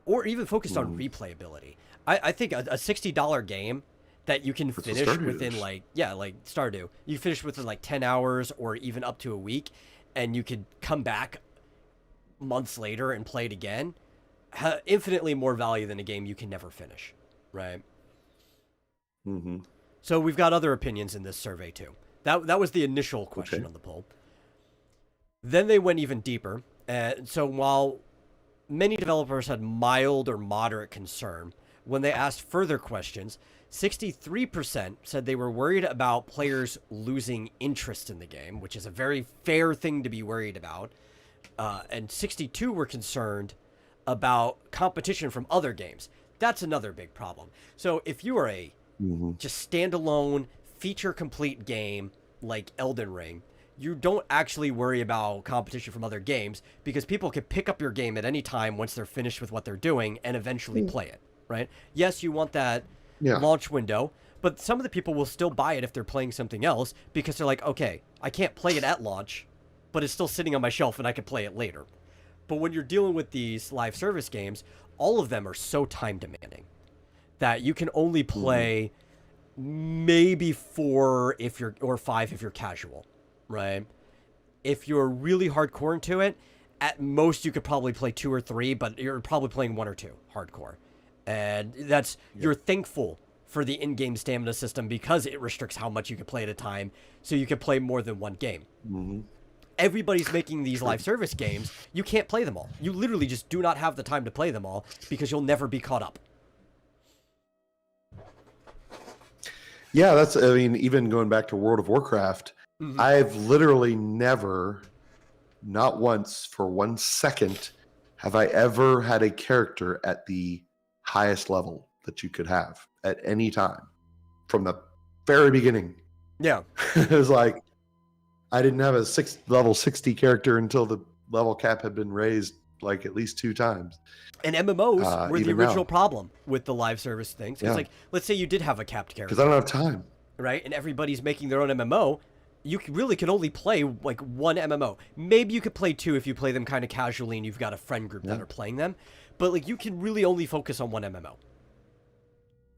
Or even focused on replayability. I think a $60 game that you can finish within like Stardew. You finish within like 10 hours or even up to a week, and you could come back months later and play it again. Infinitely more value than a game you can never finish, right?
Mm-hmm.
So we've got other opinions in this survey too. That was the initial question on the poll. Then they went even deeper. And so while many developers had mild or moderate concern, when they asked further questions, 63% said they were worried about players losing interest in the game, which is a very fair thing to be worried about. And 62 were concerned about competition from other games. That's another big problem. So if you are a just standalone, feature-complete game like Elden Ring, you don't actually worry about competition from other games because people can pick up your game at any time once they're finished with what they're doing and eventually play it, right? Yes, you want that launch window, but some of the people will still buy it if they're playing something else because they're like, okay, I can't play it at launch, but it's still sitting on my shelf and I can play it later. But when you're dealing with these live service games, all of them are so time demanding that you can only play maybe 4 or 5 if you're casual, right? If you're really hardcore into it, at most you could probably play 2 or 3, but you're probably playing 1 or 2 hardcore. And that's you're thankful for the in-game stamina system because it restricts how much you can play at a time, so you can play more than one game. Everybody's making these live service games. You can't play them all. You literally just do not have the time to play them all because you'll never be caught up.
Yeah, even going back to World of Warcraft, I've literally never, not once for 1 second, have I ever had a character at the highest level that you could have at any time from the very beginning.
Yeah.
It was like, I didn't have a level 60 character until the level cap had been raised like at least 2 times.
And MMOs were the original
now.
problem with the live service things. It's like, let's say you did have a capped character.
Because I don't have time.
Right? And everybody's making their own MMO. You really can only play like 1 MMO. Memaybe you could play 2 if you play them kind of casually and you've got a friend group that are playing them. But like you can really only focus on 1 MMO.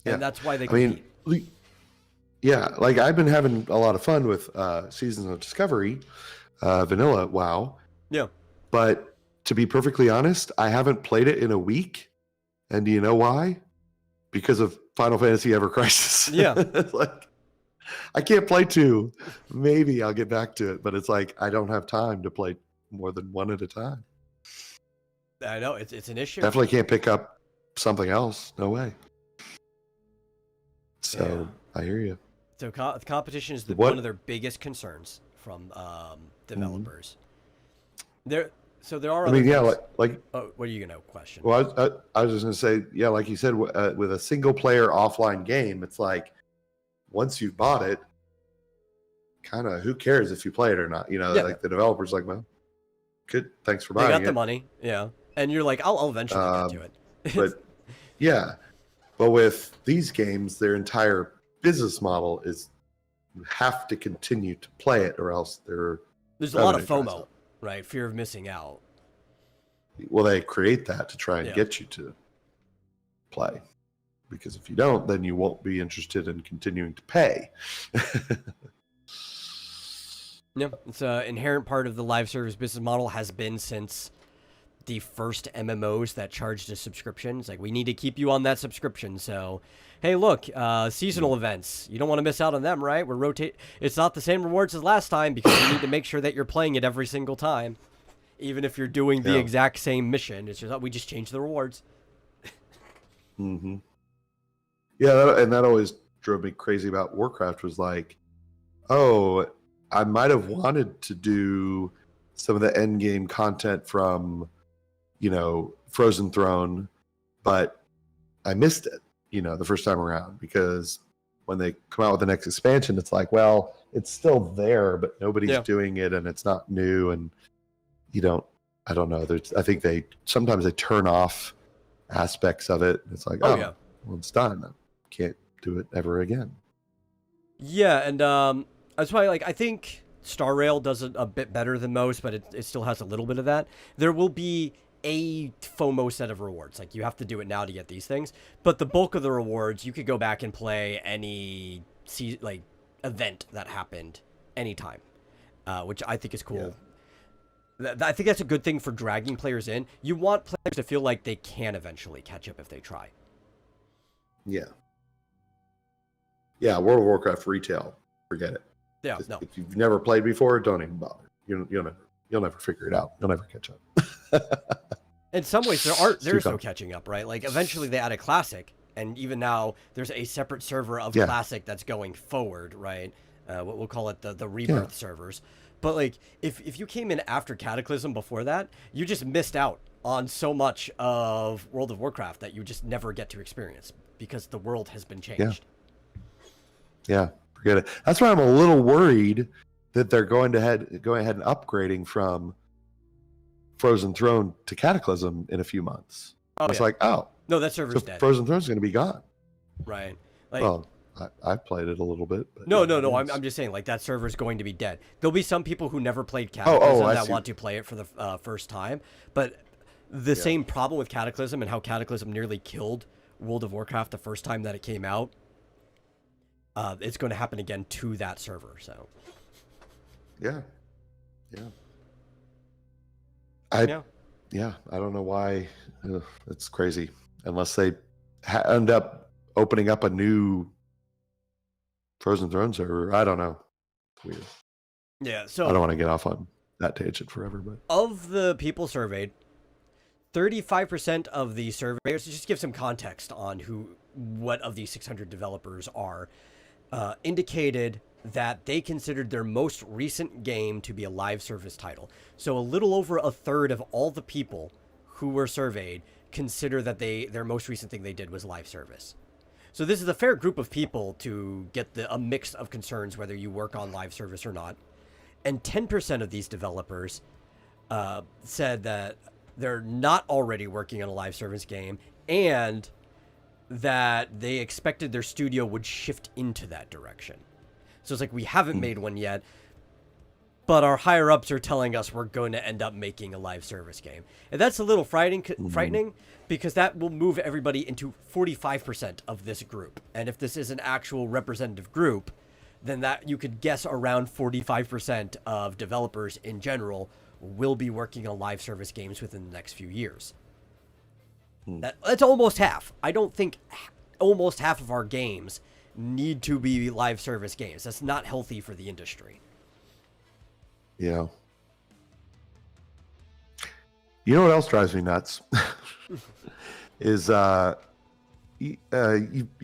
And that's why they compete.
Like I've been having a lot of fun with Seasons of Discovery, Vanilla WoW.
Yeah.
But to be perfectly honest, I haven't played it in a week. And do you know why? Because of Final Fantasy Ever Crisis.
Yeah.
It's like, I can't play 2. Maybe I'll get back to it. But it's like, I don't have time to play more than 1 at a time.
I know, it's an issue.
Definitely can't pick up something else. No way. So, I hear you.
So competition is one of their biggest concerns from developers. There are.
I mean,
oh, what are you gonna question?
Well, I was just gonna say, yeah, like you said, with a single player offline game, it's like once you've bought it, kind of who cares if you play it or not? Like the developers, like, well, good, thanks for buying it.
They got the money, and you're like, I'll eventually get to it.
But yeah, but with these games, their entire business model is you have to continue to play it, or else
There's a lot of
revenue dries
FOMO,
up.
right? Fear of missing out.
Well, they create that to try and
Yeah.
get you to play, because if you don't, then you won't be interested in continuing to pay.
Yeah, it's an inherent part of the live service business model, has been since the first MMOs that charged a subscription. It's like, we need to keep you on that subscription. So, hey, look, seasonal events. You don't want to miss out on them, right? We're rotate. It's not the same rewards as last time because you need to make sure that you're playing it every single time, even if you're doing the
Yeah.
exact same mission. It's just, we just changed the rewards.
Mm-hmm. Yeah, and that always drove me crazy about Warcraft. Was like, oh, I might have wanted to do some of the end game content from, Frozen Throne, but I missed it, the first time around, because when they come out with the next expansion, it's like, well, it's still there, but nobody's doing it, and it's not new, and I don't know. I think sometimes they turn off aspects of it. It's like, well, it's done. I can't do it ever again.
Yeah, and that's why, I think Star Rail does it a bit better than most, but it still has a little bit of that. There will be a FOMO set of rewards. Like, you have to do it now to get these things. But the bulk of the rewards, you could go back and play any event that happened anytime, which I think is cool. Yeah. I think that's a good thing for dragging players in. You want players to feel like they can eventually catch up if they try.
Yeah. Yeah, World of Warcraft retail, forget it.
Yeah, no.
If you've never played before, don't even bother. You'll never figure it out. You'll never catch up.
In some ways, there's no catching up, right? Like, eventually they added Classic, and even now there's a separate server of Classic that's going forward, right? What we'll call it the Rebirth servers. But, like, if you came in after Cataclysm before that, you just missed out on so much of World of Warcraft that you just never get to experience because the world has been changed.
Yeah, forget it. That's why I'm a little worried that they're going ahead and upgrading from Frozen Throne to Cataclysm in a few months. It's like, no, that server's dead. Frozen Throne's going to be gone.
Right. Like,
well, I've played it a little bit. But
no. I'm just saying, like, that server's going to be dead. There'll be some people who never played Cataclysm that want to play it for the first time. But the same problem with Cataclysm and how Cataclysm nearly killed World of Warcraft the first time that it came out, it's going to happen again to that server. So,
yeah. I don't know why. It's crazy. Unless they end up opening up a new Frozen Throne server, I don't know. It's weird.
Yeah. So
I don't want to get off on that tangent forever, but
of the people surveyed, 35% of the surveyors, just give some context on what of these 600 developers are, indicated that they considered their most recent game to be a live service title. So a little over a third of all the people who were surveyed consider that their most recent thing they did was live service. So this is a fair group of people to get a mix of concerns whether you work on live service or not. And 10% of these developers said that they're not already working on a live service game and that they expected their studio would shift into that direction. So it's like, we haven't made one yet, but our higher-ups are telling us we're going to end up making a live service game. And that's a little frightening because that will move everybody into 45% of this group. And if this is an actual representative group, then that you could guess around 45% of developers in general will be working on live service games within the next few years. That's almost half. I don't think almost half of our games need to be live service games. That's not healthy for the industry.
Yeah. You know what else drives me nuts? Is you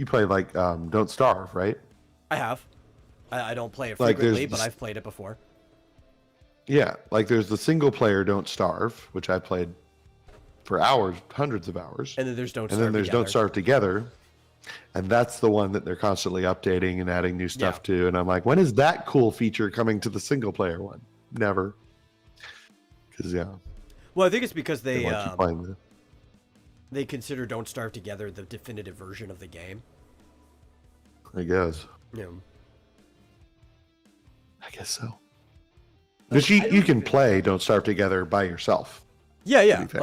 play like Don't Starve, right?
I have. I don't play it frequently, but I've played it before.
Yeah, like there's the single player Don't Starve, which I played for hours, hundreds of hours.
And then there's Don't
Starve Together. And that's the one that they're constantly updating and adding new stuff to. And I'm like, when is that cool feature coming to the single player one? Never. Because,
Well, I think it's because they
want you playing
They consider Don't Starve Together the definitive version of the game.
I guess.
Yeah.
I guess so. Because you can play Don't Starve Together by yourself.
Yeah, yeah.
be fair.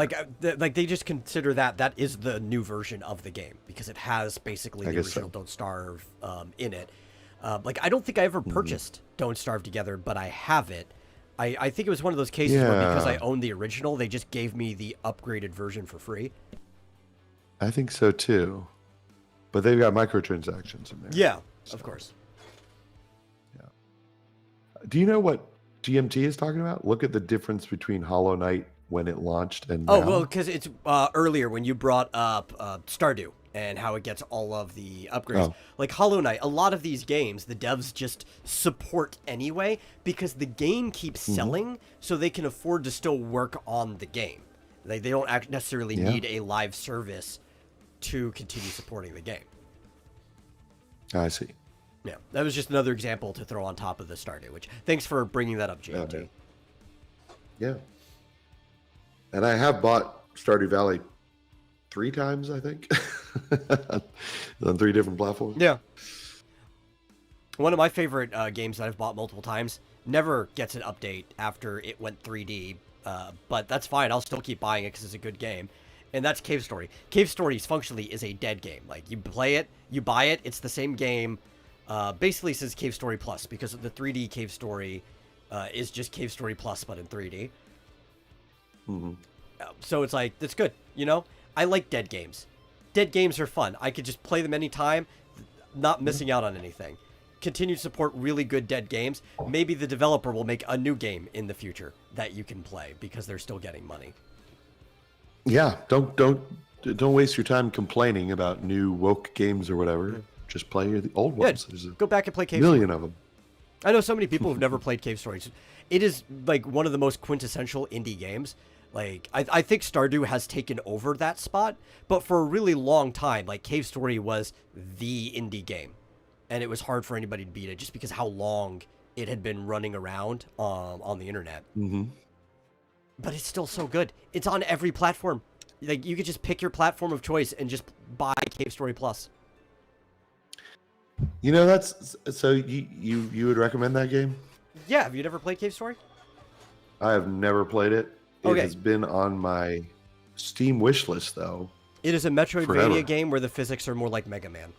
Like they just consider that is the new version of the game because it has basically
I
the
guess
original
so.
Don't Starve in it. Like I don't think I ever purchased Don't Starve Together, but I have it. I think it was one of those cases where because I
Yeah.
own the original, they just gave me the upgraded version for free.
I think so too. But they've got microtransactions in there.
Yeah, of course.
Do you know what GMT is talking about? Look at the difference between Hollow Knight when it launched and
Oh,
now.
well, because it's earlier when you brought up Stardew and how it gets all of the upgrades.
Oh.
Like Hollow Knight, a lot of these games, the devs just support anyway because the game keeps selling, so they can afford to still work on the game. They don't necessarily
Yeah.
need a live service to continue supporting the game.
I see.
Yeah, that was just another example to throw on top of the Stardew, which thanks for bringing that up,
Yeah,
JMT.
man. Yeah. And I have bought Stardew Valley 3 times, I think, on 3 different platforms.
Yeah. One of my favorite games that I've bought multiple times never gets an update after it went 3D, but that's fine. I'll still keep buying it because it's a good game. And that's Cave Story. Cave Story functionally is a dead game. Like, you play it, you buy it, it's the same game, basically since Cave Story Plus, because the 3D Cave Story is just Cave Story Plus, but in 3D. So it's like, that's good, you know? I like dead games. Dead games are fun. I could just play them anytime, not missing out on anything. Continue to support really good dead games. Maybe the developer will make a new game in the future that you can play because they're still getting money.
Yeah, don't waste your time complaining about new woke games or whatever. Just play the old
Yeah,
ones. There's a
go back and play Cave Story.
million of them.
I know so many people who've never played Cave Story. It is like one of the most quintessential indie games. Like I think Stardew has taken over that spot, but for a really long time, like Cave Story was the indie game, and it was hard for anybody to beat it just because how long it had been running around on the internet.
Mm-hmm.
But it's still so good. It's on every platform. Like you could just pick your platform of choice and just buy Cave Story Plus.
You know, that's so you would recommend that game?
Yeah, have you never played Cave Story?
I have never played it. It
Okay.
has been on my Steam wish list though.
It is a Metroidvania
Forever.
game where the physics are more like Mega Man.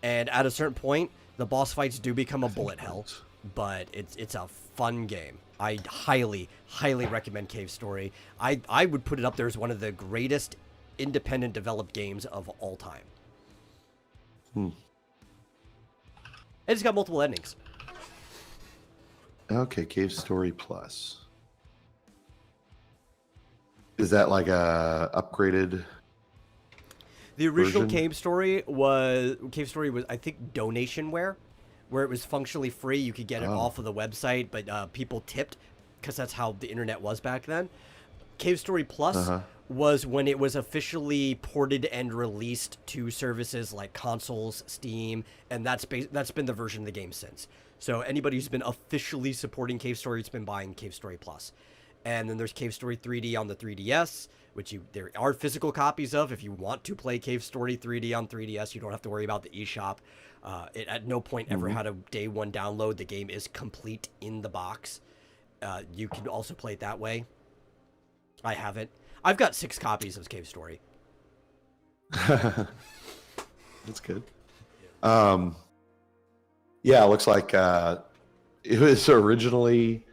And at a certain point, the boss fights do become a bullet hell, but it's a fun game. I highly, highly recommend Cave Story. I would put it up there as one of the greatest independent developed games of all time. And it's got multiple endings.
Okay, Cave Story Plus. Is that like a upgraded?
The original
version?
Cave Story was I think donationware, where it was functionally free. You could get it off of the website, but people tipped because that's how the internet was back then. Cave Story Plus was when it was officially ported and released to services like consoles, Steam, and that's been the version of the game since. So anybody who's been officially supporting Cave Story has been buying Cave Story Plus. And then there's Cave Story 3D on the 3DS, which there are physical copies of. If you want to play Cave Story 3D on 3DS, you don't have to worry about the eShop. It at no point ever had a day one download. The game is complete in the box. You can also play it that way. I haven't. I've got 6 copies of Cave Story.
That's good. Yeah, it looks like it was originally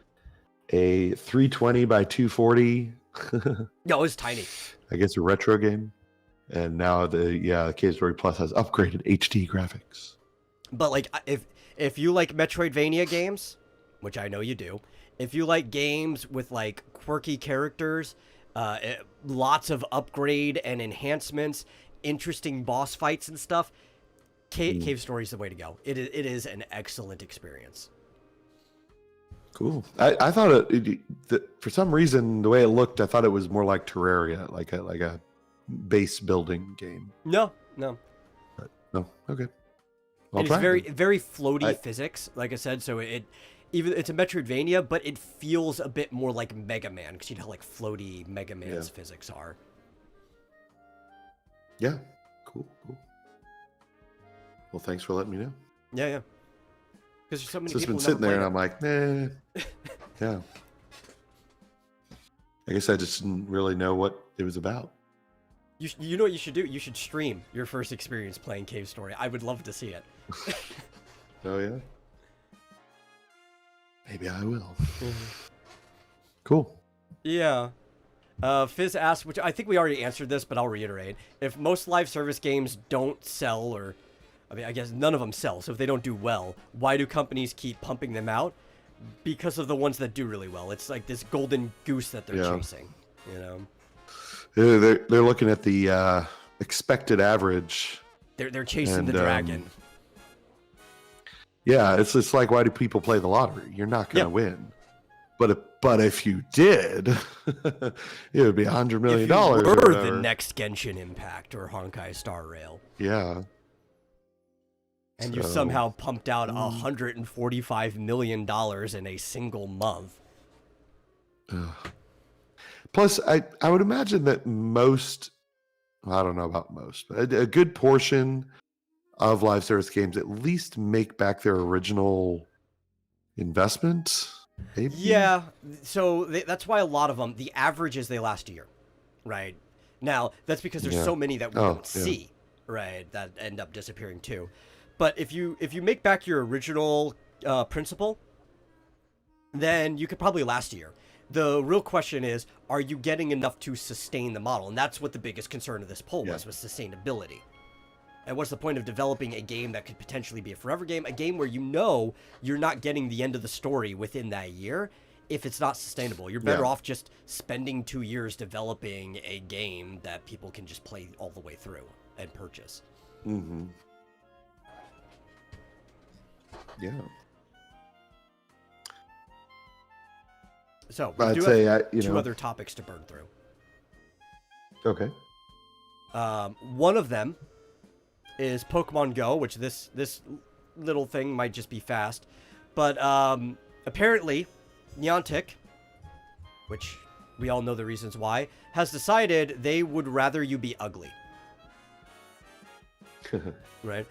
a 320 by 240.
No, it's tiny.
I guess a retro game, and now the Cave Story Plus has upgraded HD graphics.
But like, if you like Metroidvania games, which I know you do, if you like games with like quirky characters, lots of upgrade and enhancements, interesting boss fights and stuff, Cave Story is the way to go. It is an excellent experience.
Cool. I thought for some reason the way it looked, I thought it was more like Terraria, like a base building game.
No.
No, okay. I'll
It's
try
very
it.
very floaty physics, like I said. So it's a Metroidvania, but it feels a bit more like Mega Man because you know how like floaty Mega Man's physics are.
Yeah. Cool. Well, thanks for letting me know.
Yeah. Because there's so many
So it's
people
been
who
sitting
never
there, and
played
I'm like, nah. Yeah. I guess I just didn't really know what it was about.
You know what you should do? You should stream your first experience playing Cave Story. I would love to see it.
Oh yeah. Maybe I will. Cool.
Yeah. Fizz asked, which I think we already answered this, but I'll reiterate. If most live service games don't sell, or, I mean, I guess none of them sell, so if they don't do well, why do companies keep pumping them out? Because of the ones that do really well. It's like this golden goose that they're chasing, you know?
They're looking at the expected average.
They're chasing the dragon.
Yeah, it's like, why do people play the lottery? You're not going to win. But if you did, it would be $100 million.
If you were the next Genshin Impact or Honkai Star Rail.
Yeah.
And you somehow pumped out $145 million in a single month.
Plus, I would imagine that most, I don't know about most, but a good portion of live service games at least make back their original investment. Maybe?
Yeah, so that's why a lot of them, the average is they last a year, right? Now, that's because there's so many that we don't see, right, that end up disappearing too. But if you make back your original principle, then you could probably last a year. The real question is, are you getting enough to sustain the model? And that's what the biggest concern of this poll was sustainability. And what's the point of developing a game that could potentially be a forever game? A game where you know you're not getting the end of the story within that year if it's not sustainable. You're better off just spending 2 years developing a game that people can just play all the way through and purchase.
Mm-hmm. Yeah.
So, we do have two other topics to burn through.
Okay.
One of them is Pokemon Go, which this little thing might just be fast. But apparently, Niantic, which we all know the reasons why, has decided they would rather you be ugly. Right?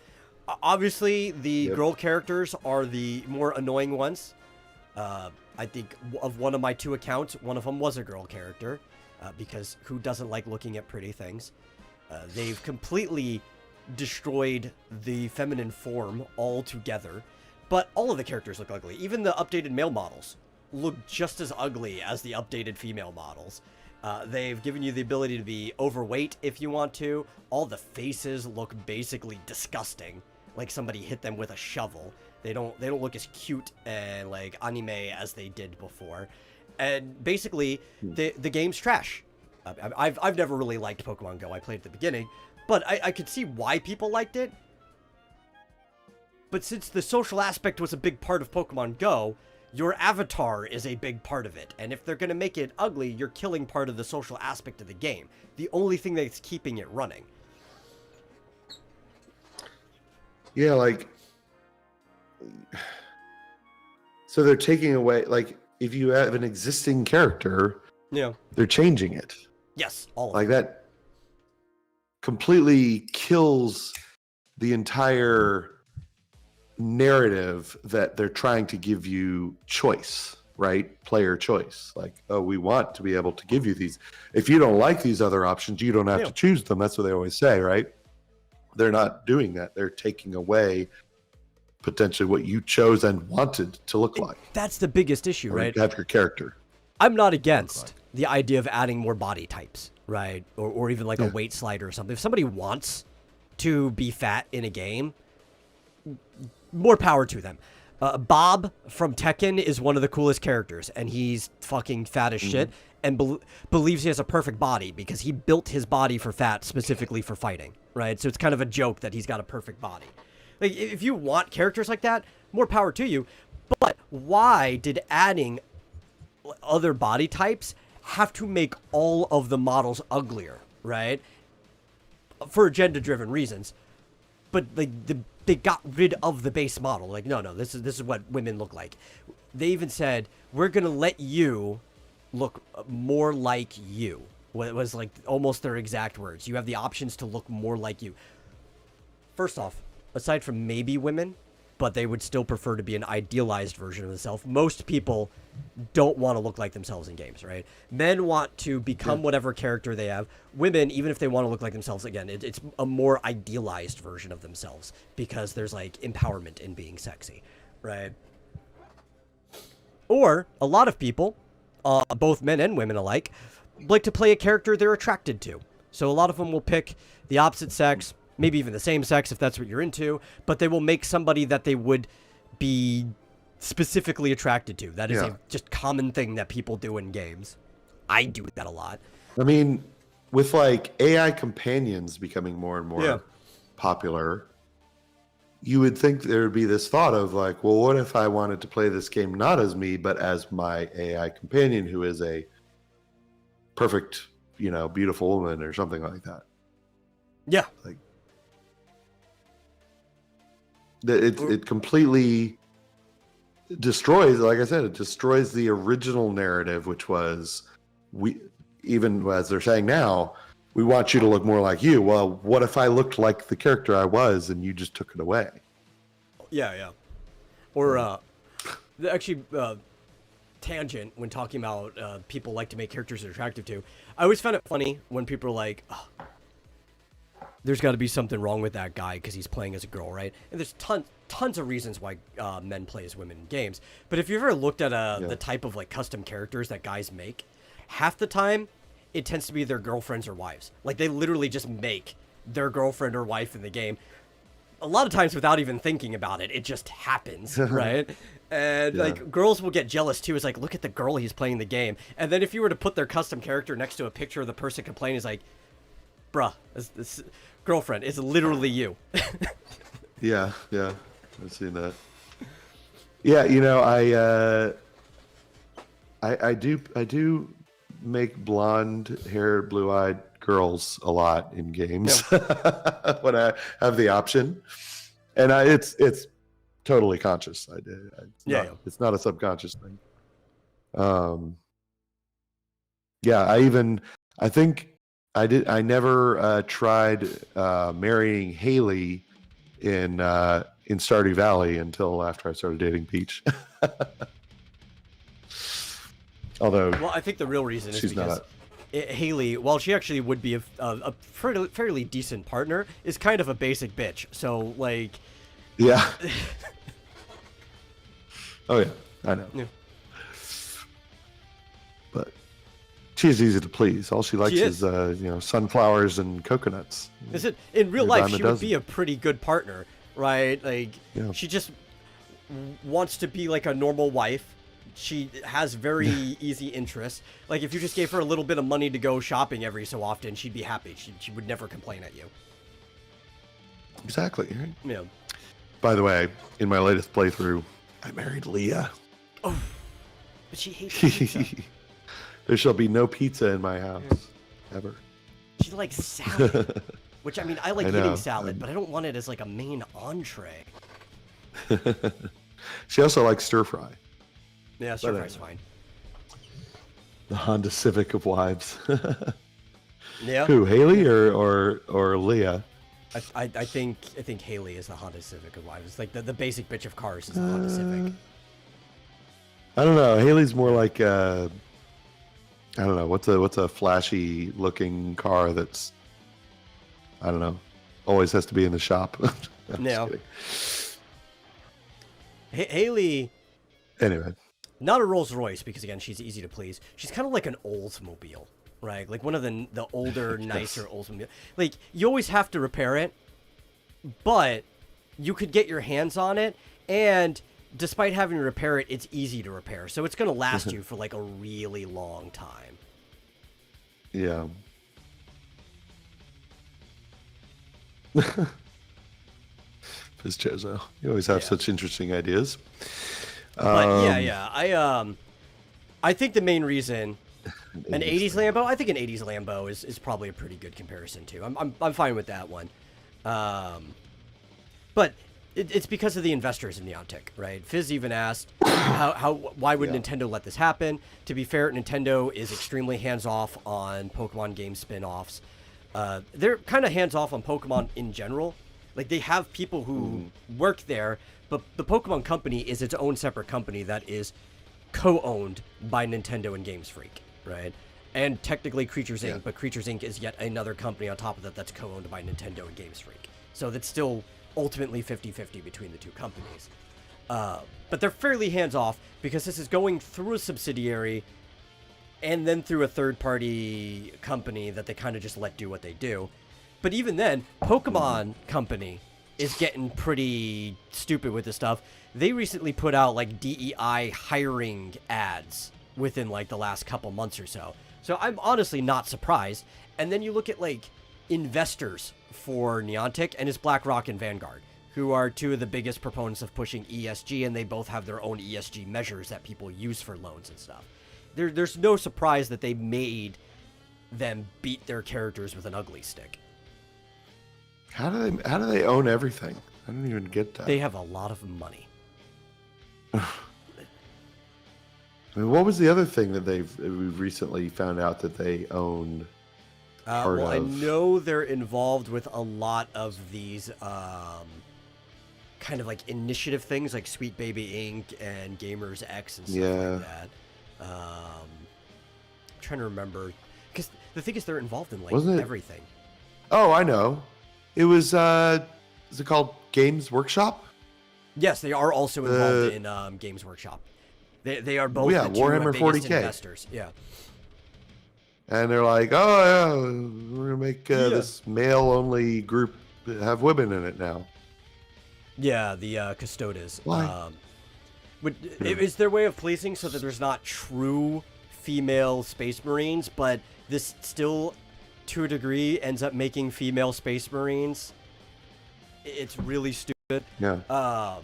Obviously, the girl characters are the more annoying ones. I think of one of my 2 accounts, one of them was a girl character, because who doesn't like looking at pretty things? They've completely destroyed the feminine form altogether, but all of the characters look ugly. Even the updated male models look just as ugly as the updated female models. They've given you the ability to be overweight if you want to. All the faces look basically disgusting, like somebody hit them with a shovel. They don't look as cute and like anime as they did before. And basically, the game's trash. I've never really liked Pokemon Go. I played at the beginning, but I could see why people liked it. But since the social aspect was a big part of Pokemon Go, your avatar is a big part of it. And if they're going to make it ugly, you're killing part of the social aspect of the game. The only thing that's keeping it running.
Yeah, like, so they're taking away, like, if you have an existing character, they're changing it.
Yes, all of
like that completely kills the entire narrative that they're trying to give you choice, right? Player choice. Like, oh, we want to be able to give you these. If you don't like these other options, you don't have to choose them. That's what they always say, right? They're not doing that. They're taking away potentially what you chose and wanted to look like.
That's the biggest issue, right?
Have your character.
I'm not against the idea of adding more body types, right? Or even like a weight slider or something. If somebody wants to be fat in a game, more power to them. Bob from Tekken is one of the coolest characters, and he's fucking fat as shit, and believes he has a perfect body because he built his body for fat specifically for fighting, right? So it's kind of a joke that he's got a perfect body. Like, if you want characters like that, more power to you. But why did adding other body types have to make all of the models uglier, right? For agenda-driven reasons. But like they got rid of the base model. Like, no, this is what women look like. They even said, we're gonna let you look more like you. was like almost their exact words. You have the options to look more like you. First off, aside from maybe women, but they would still prefer to be an idealized version of themselves. Most people don't want to look like themselves in games, right? Men want to become whatever character they have. Women, even if they want to look like themselves, again, it's a more idealized version of themselves because there's like empowerment in being sexy, right? Or a lot of people, both men and women alike, like to play a character they're attracted to. So a lot of them will pick the opposite sex, maybe even the same sex if that's what you're into, but they will make somebody that they would be specifically attracted to. That is a just common thing that people do in games. I do that a lot.
I mean, with like AI companions becoming more and more popular, you would think there would be this thought of like, well, what if I wanted to play this game not as me, but as my AI companion who is a perfect, beautiful woman or something like that.
Yeah.
Like it completely destroys, like I said, it destroys the original narrative, which was even as they're saying now, we want you to look more like you. Well, what if I looked like the character I was and you just took it away?
Yeah. Or actually, tangent when talking about people like to make characters they're attractive to. I always found it funny when people are like, oh, there's got to be something wrong with that guy because he's playing as a girl, right? And there's tons of reasons why men play as women in games. But if you've ever looked at the type of like custom characters that guys make, half the time it tends to be their girlfriends or wives. Like they literally just make their girlfriend or wife in the game. A lot of times without even thinking about it, it just happens, right? And like girls will get jealous too. It's like, look at the girl he's playing the game. And then if you were to put their custom character next to a picture of the person complaining, it's like, bruh, this girlfriend is literally you.
yeah, I've seen that. Yeah, I do make blonde-haired, blue-eyed girls a lot in games when I have the option, and it's totally conscious. It's not a subconscious thing. I think I never tried marrying Haley in Stardew Valley until after I started dating Peach. Although,
well, I think the real reason is because Haley, while she actually would be a fairly decent partner, is kind of a basic bitch. So, like...
Yeah. Oh, yeah. I know.
Yeah.
But she's easy to please. All she likes is sunflowers and coconuts.
Is it in real life? She would be a pretty good partner, right? Like, she just wants to be like a normal wife. She has very easy interests. Like, if you just gave her a little bit of money to go shopping every so often, she'd be happy. She would never complain at you.
Exactly. Right?
Yeah.
By the way, in my latest playthrough, I married Leah.
Oh, but she hates pizza.
There shall be no pizza in my house, ever.
She likes salad, which, I mean, I like eating salad, but I don't want it as, like, a main entree.
She also likes stir-fry.
Yeah, stir-fry's fine.
The Honda Civic of wives.
Yeah.
Who, Haley or Leah?
I think Haley is the Honda Civic of wives. It's like the basic bitch of cars is the Honda Civic.
I don't know. Haley's more like I don't know. What's a flashy looking car that's, I don't know, always has to be in the shop.
No. Haley.
Anyway.
Not a Rolls Royce because again she's easy to please. She's kind of like an Oldsmobile, right? Like one of the older, nicer Oldsmobile. Like you always have to repair it, but you could get your hands on it, and despite having to repair it, it's easy to repair. So it's gonna last you for like a really long time.
Yeah. Fizzozo. You always have such interesting ideas.
But I think the main reason an 80s Lambo, I think an 80s Lambo is probably a pretty good comparison too. I'm fine with that one. But It's because of the investors in Niantic, right? Fizz even asked, why would Nintendo let this happen? To be fair, Nintendo is extremely hands-off on Pokemon game spin-offs. They're kind of hands-off on Pokemon in general. Like, they have people who work there, but the Pokemon Company is its own separate company that is co-owned by Nintendo and Games Freak, right? And technically Creatures Inc., but Creatures Inc. is yet another company on top of that that's co-owned by Nintendo and Games Freak. So that's still ultimately 50-50 between the two companies. But they're fairly hands-off because this is going through a subsidiary and then through a third-party company that they kind of just let do what they do. But even then, Pokemon Company is getting pretty stupid with this stuff. They recently put out, like, DEI hiring ads within, like, the last couple months or so. So I'm honestly not surprised. And then you look at, like, investors for Niantic, and it's BlackRock and Vanguard, who are two of the biggest proponents of pushing ESG, and they both have their own ESG measures that people use for loans and stuff. There's no surprise that they made them beat their characters with an ugly stick.
How do they own everything? I don't even get that.
They have a lot of money.
I mean, what was the other thing that we've recently found out that they owned?
I know they're involved with a lot of these kind of like initiative things, like Sweet Baby Inc. and Gamers X and stuff like that. I'm trying to remember, because the thing is, they're involved in like everything.
Oh, I know. It was. Is it called Games Workshop?
Yes, they are also involved in Games Workshop. They are both the two
Warhammer
biggest
40K.
investors. Yeah.
And they're like, oh, yeah, we're going to make this male-only group have women in it now.
Yeah, the Custodes.
Why?
Is their way of policing so that there's not true female Space Marines, but this still, to a degree, ends up making female Space Marines? It's really stupid.
Yeah.
I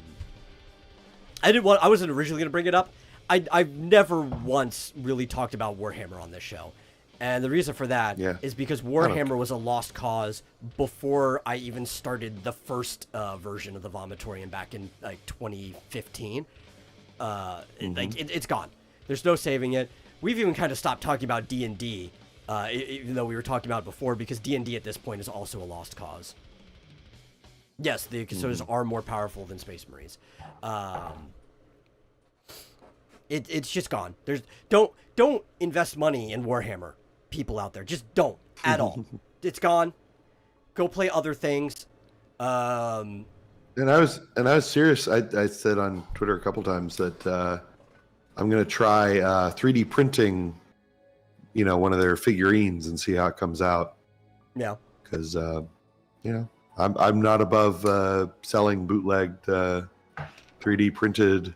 wasn't originally going to bring it up. I've never once really talked about Warhammer on this show. And the reason for that is because Warhammer was a lost cause before I even started the first version of the Vomitorium back in like 2015. It's gone. There's no saving it. We've even kind of stopped talking about D&D, even though we were talking about it before, because D&D at this point is also a lost cause. Yes, the Custodes are more powerful than Space Marines. It's just gone. Don't invest money in Warhammer, people out there. Just don't at all. It's gone. Go play other things.
And I was serious. I said on Twitter a couple times that I'm going to try 3D printing, one of their figurines and see how it comes out.
Yeah.
Because I'm not above selling bootlegged 3D printed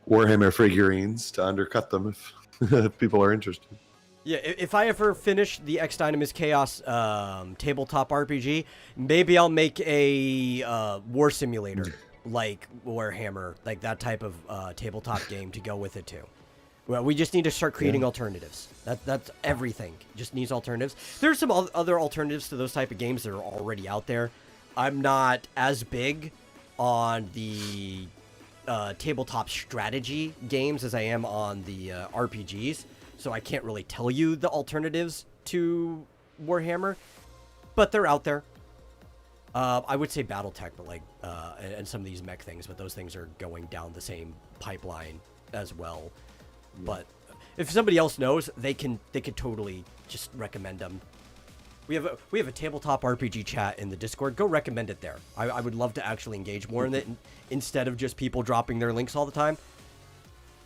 Warhammer figurines to undercut them if people are interested.
Yeah, if I ever finish the X Dynamis Chaos tabletop RPG, maybe I'll make a war simulator like Warhammer, like that type of tabletop game to go with it too. Well, we just need to start creating alternatives. That's everything. Just needs alternatives. There's some other alternatives to those type of games that are already out there. I'm not as big on the tabletop strategy games as I am on the RPGs, so I can't really tell you the alternatives to Warhammer, but they're out there. I would say BattleTech, but and some of these mech things, but those things are going down the same pipeline as well. But if somebody else knows, they could totally just recommend them. We have a tabletop RPG chat in the Discord. Go recommend it there. I would love to actually engage more in it instead of just people dropping their links all the time.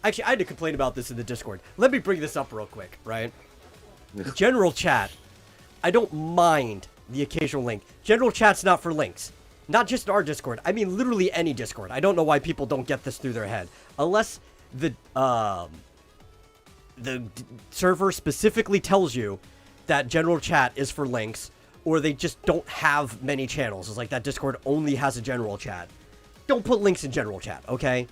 Actually, I had to complain about this in the Discord. Let me bring this up real quick, right? General chat. I don't mind the occasional link. General chat's not for links. Not just our Discord. I mean, literally any Discord. I don't know why people don't get this through their head. Unless the server specifically tells you that general chat is for links, or they just don't have many channels. It's like that Discord only has a general chat. Don't put links in general chat, okay?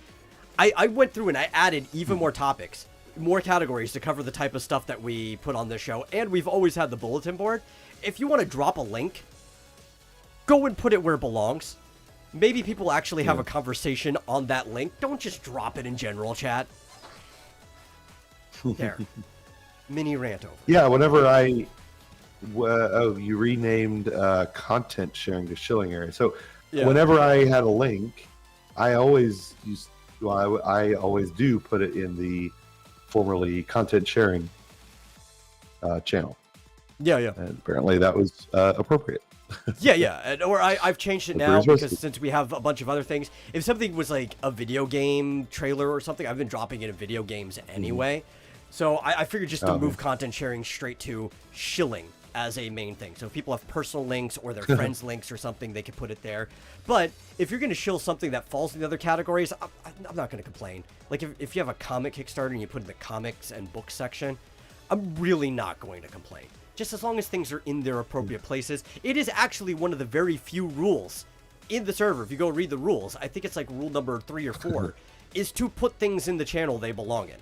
I went through and I added even more topics, more categories to cover the type of stuff that we put on this show, and we've always had the bulletin board. If you want to drop a link, go and put it where it belongs. maybe people actually have a conversation on that link. Don't just drop it in general chat. There. Mini rant over.
Yeah, whenever you renamed content sharing to shilling area. So whenever I had a link, I always I always do put it in the formerly content sharing channel.
Yeah, yeah.
And apparently that was appropriate.
Yeah. Or I've changed it now because since we have a bunch of other things, if something was like a video game trailer or something, I've been dropping it in video games anyway. So I figured just to move content sharing straight to shilling as a main thing. So if people have personal links or their friends' links or something, they could put it there. But if you're going to shill something that falls in the other categories, I'm not going to complain. Like if you have a comic Kickstarter and you put it in the comics and books section, I'm really not going to complain. Just as long as things are in their appropriate places. It is actually one of the very few rules in the server. If you go read the rules, I think it's like rule number 3 or 4, is to put things in the channel they belong in.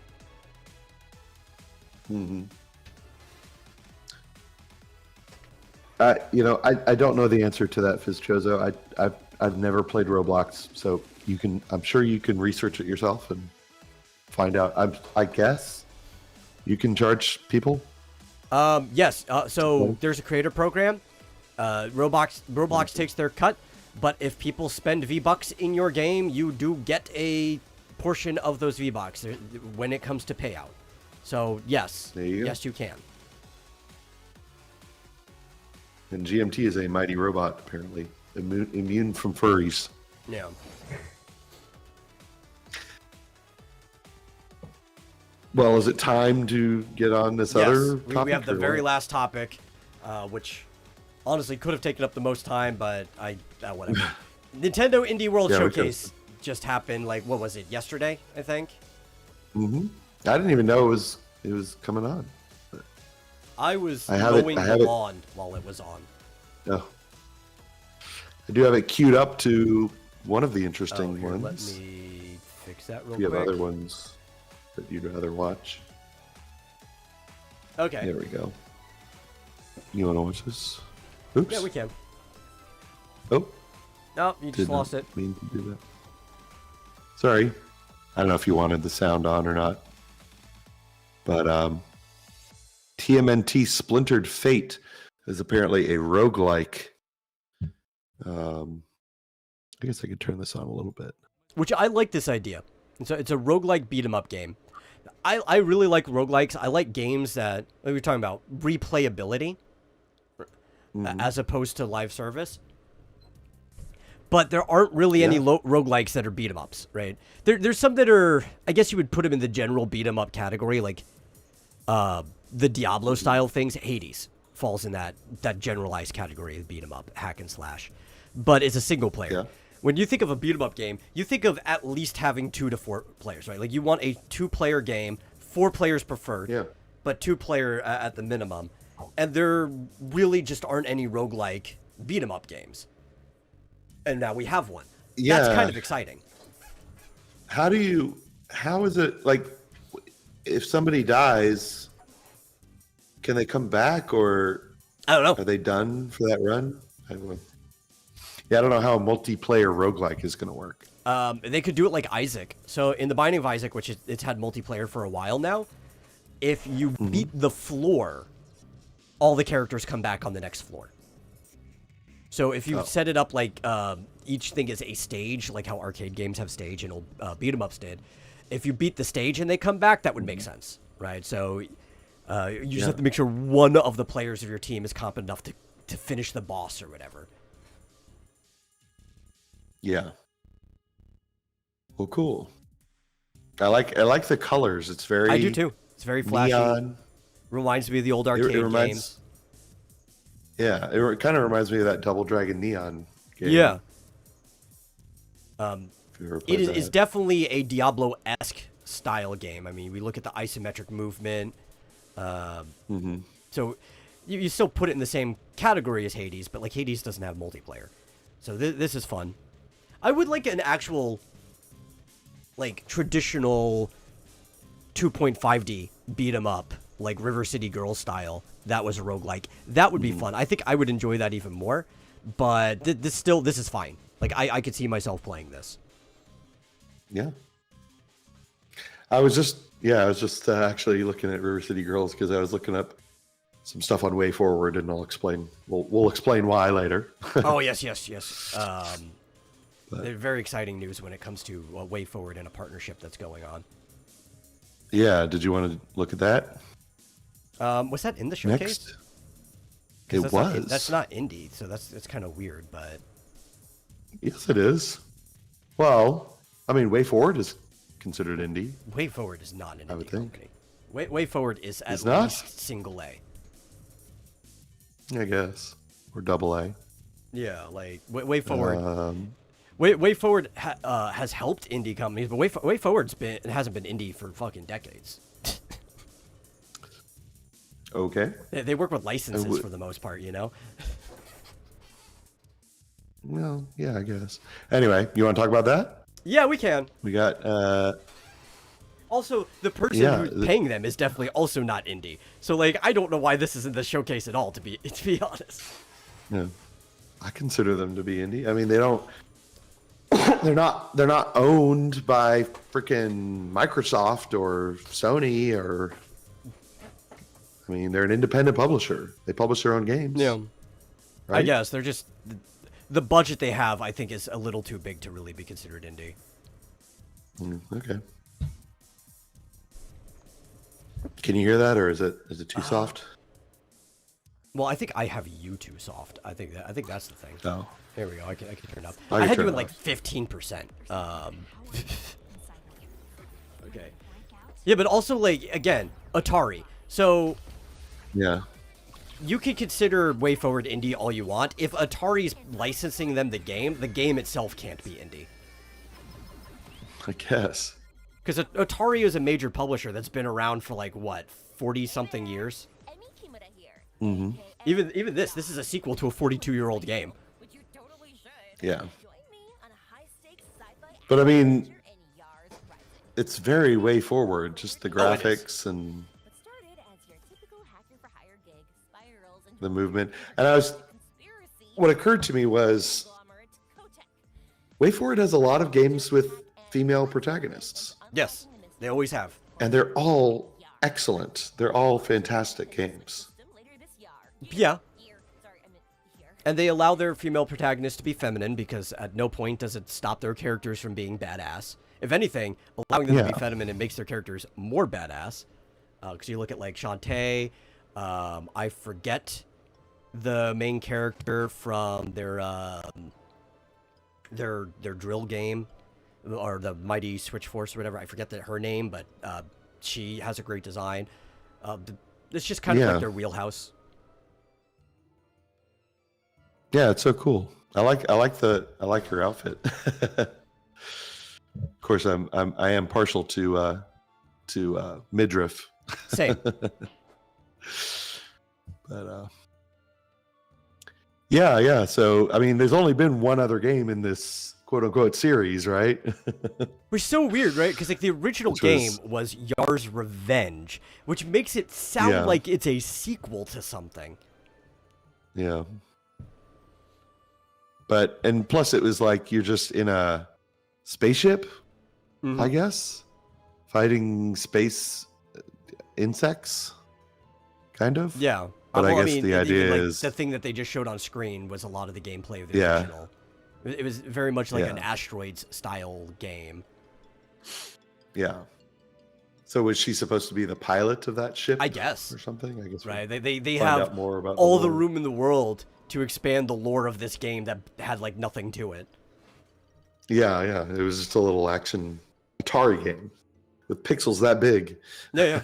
I don't know the answer to that, Fizchozo. I've never played Roblox, so I'm sure you can research it yourself and find out. I guess you can charge people.
Yes. So there's a creator program. Roblox takes their cut, but if people spend V-Bucks in your game, you do get a portion of those V-Bucks when it comes to payout. So yes, yes, you can.
And GMT is a mighty robot, apparently, immune from furries.
Yeah.
Well, is it time to get on this other topic?
We have the very last topic, which honestly could have taken up the most time, but whatever. Nintendo Indie World Showcase just happened, like, what was it, yesterday, I think?
I didn't even know it was coming on.
I was mowing the lawn while it was on.
Oh. I do have it queued up to one of the interesting ones.
Let me fix that real quick.
You have other ones that you'd rather watch.
Okay.
There we go. You want to watch this? Oops.
Yeah, we can.
Oh.
No, you just lost it.
Mean to do that. Sorry. I don't know if you wanted the sound on or not. But TMNT Splintered Fate is apparently a roguelike. I guess I could turn this on a little bit.
Which I like this idea. It's a roguelike beat 'em up game. I really like roguelikes. I like games that, like we were talking about, replayability as opposed to live service. But there aren't really any roguelikes that are beat 'em ups, right? There's some that are, I guess you would put them in the general beat 'em up category, like the Diablo style things. Hades falls in that generalized category of beat 'em up, hack and slash. But it's a single player.
Yeah.
When you think of a beat 'em up game, you think of at least having 2 to 4 players, right? Like you want a 2-player game, 4 players preferred, but 2-player at the minimum. And there really just aren't any roguelike beat 'em up games. And now we have one.
Yeah.
That's kind of exciting.
How is it, like, if somebody dies, can they come back, or
I don't know.
Are they done for that run? I don't know. Yeah, I don't know how a multiplayer roguelike is going to work.
They could do it like Isaac. So in the Binding of Isaac, which it's had multiplayer for a while now, if you beat the floor, all the characters come back on the next floor. So if you set it up like each thing is a stage, like how arcade games have stage and old beat 'em ups did, if you beat the stage and they come back, that would make sense, right? So you just have to make sure one of the players of your team is competent enough to finish the boss or whatever.
Yeah. Well, cool. I like the colors. It's very.
I do too. It's very flashy.
Neon.
Reminds me of the old arcade games.
Yeah, it kind of reminds me of that Double Dragon Neon game.
Yeah. It's definitely a Diablo-esque style game. I mean, we look at the isometric movement. So you still put it in the same category as Hades, but like Hades doesn't have multiplayer. So this is fun. I would like an actual, like, traditional 2.5D beat 'em up, like River City Girls style. That was a roguelike. That would be fun. I think I would enjoy that even more. But this is fine. Like I could see myself playing this.
Yeah. I was just actually looking at River City Girls because I was looking up some stuff on Way Forward, and I'll explain. We'll explain why later.
Oh yes. They're very exciting news when it comes to Way Forward and a partnership that's going on.
Yeah. Did you want to look at that?
Was that in the showcase?
Next.
'Cause
It was.
That's not indie, so that's kind of weird, but
Yes, it is. Well, I mean, Way Forward is considered indie.
Way Forward is not an
I would
indie
think.
company. Way Forward is at
It's not?
least single A.
I guess, or double A.
Yeah, like Way Forward.
Um,
Way Forward has helped indie companies, but Way Forward's hasn't been indie for fucking decades.
okay.
They work with licenses for the most part, you know.
Well, yeah, I guess. Anyway, you want to talk about that?
Yeah, we can.
We got.
Also, the person
Yeah,
who's paying them is definitely also not indie. So, like, I don't know why this is in the showcase at all. To be honest.
Yeah, I consider them to be indie. I mean, they don't. They're not owned by freaking Microsoft or Sony or. I mean, they're an independent publisher. They publish their own games.
Yeah.
Right?
I guess they're just the budget they have. I think is a little too big to really be considered indie.
Okay. Can you hear that, or is it too soft?
Well, I think I have you too soft. I think that's the thing.
No.
There we go. I can turn it up.
I
I
can
had
turn
you
it
in like
off.
15%. Okay. Yeah, but also like again, Atari. So
Yeah.
you can consider Way Forward indie all you want. If Atari's licensing them the game itself can't be indie.
I guess.
Because Atari is a major publisher that's been around for like what 40-something years.
Mm-hmm.
Even this is a sequel to a 42-year-old game.
Yeah. But I mean, it's very Way Forward. Just the
Oh, it is.
graphics and the movement. And what occurred to me was Way Forward has a lot of games with female protagonists,
Yes, they always have.
and they're all excellent. They're all fantastic games.
Yeah. And they allow their female protagonists to be feminine because at no point does it stop their characters from being badass. If anything, allowing them to be
Yeah.
feminine makes their characters more badass. Because you look at like Shantae, I forget the main character from their drill game, or the Mighty Switch Force or whatever. I forget her name, but she has a great design. It's just kind of
Yeah.
like their wheelhouse.
Yeah, it's so cool. I like her outfit. Of course, I am partial to midriff.
Same.
But yeah. So I mean, there's only been one other game in this quote unquote series, right?
Which is so weird, right? Because like the original
Which
game
was-
was Yar's Revenge, which makes it sound
Yeah.
like it's a sequel to something.
Yeah. And plus, it was like you're just in a spaceship,
Mhm.
I guess, fighting space insects, kind of.
Yeah.
But I
Well,
guess
mean,
the
even,
idea
like,
is-
the thing that they just showed on screen was a lot of the gameplay of the
Yeah.
original. It was very much like
Yeah.
an Asteroids style game.
Yeah. So was she supposed to be the pilot of that ship?
I guess.
Or something? I guess. we'll
Right? They
find
have
out more about
all the
lore.
room in the world to expand the lore of this game that had like nothing to it.
Yeah. It was just a little action Atari game with pixels that big.
Yeah.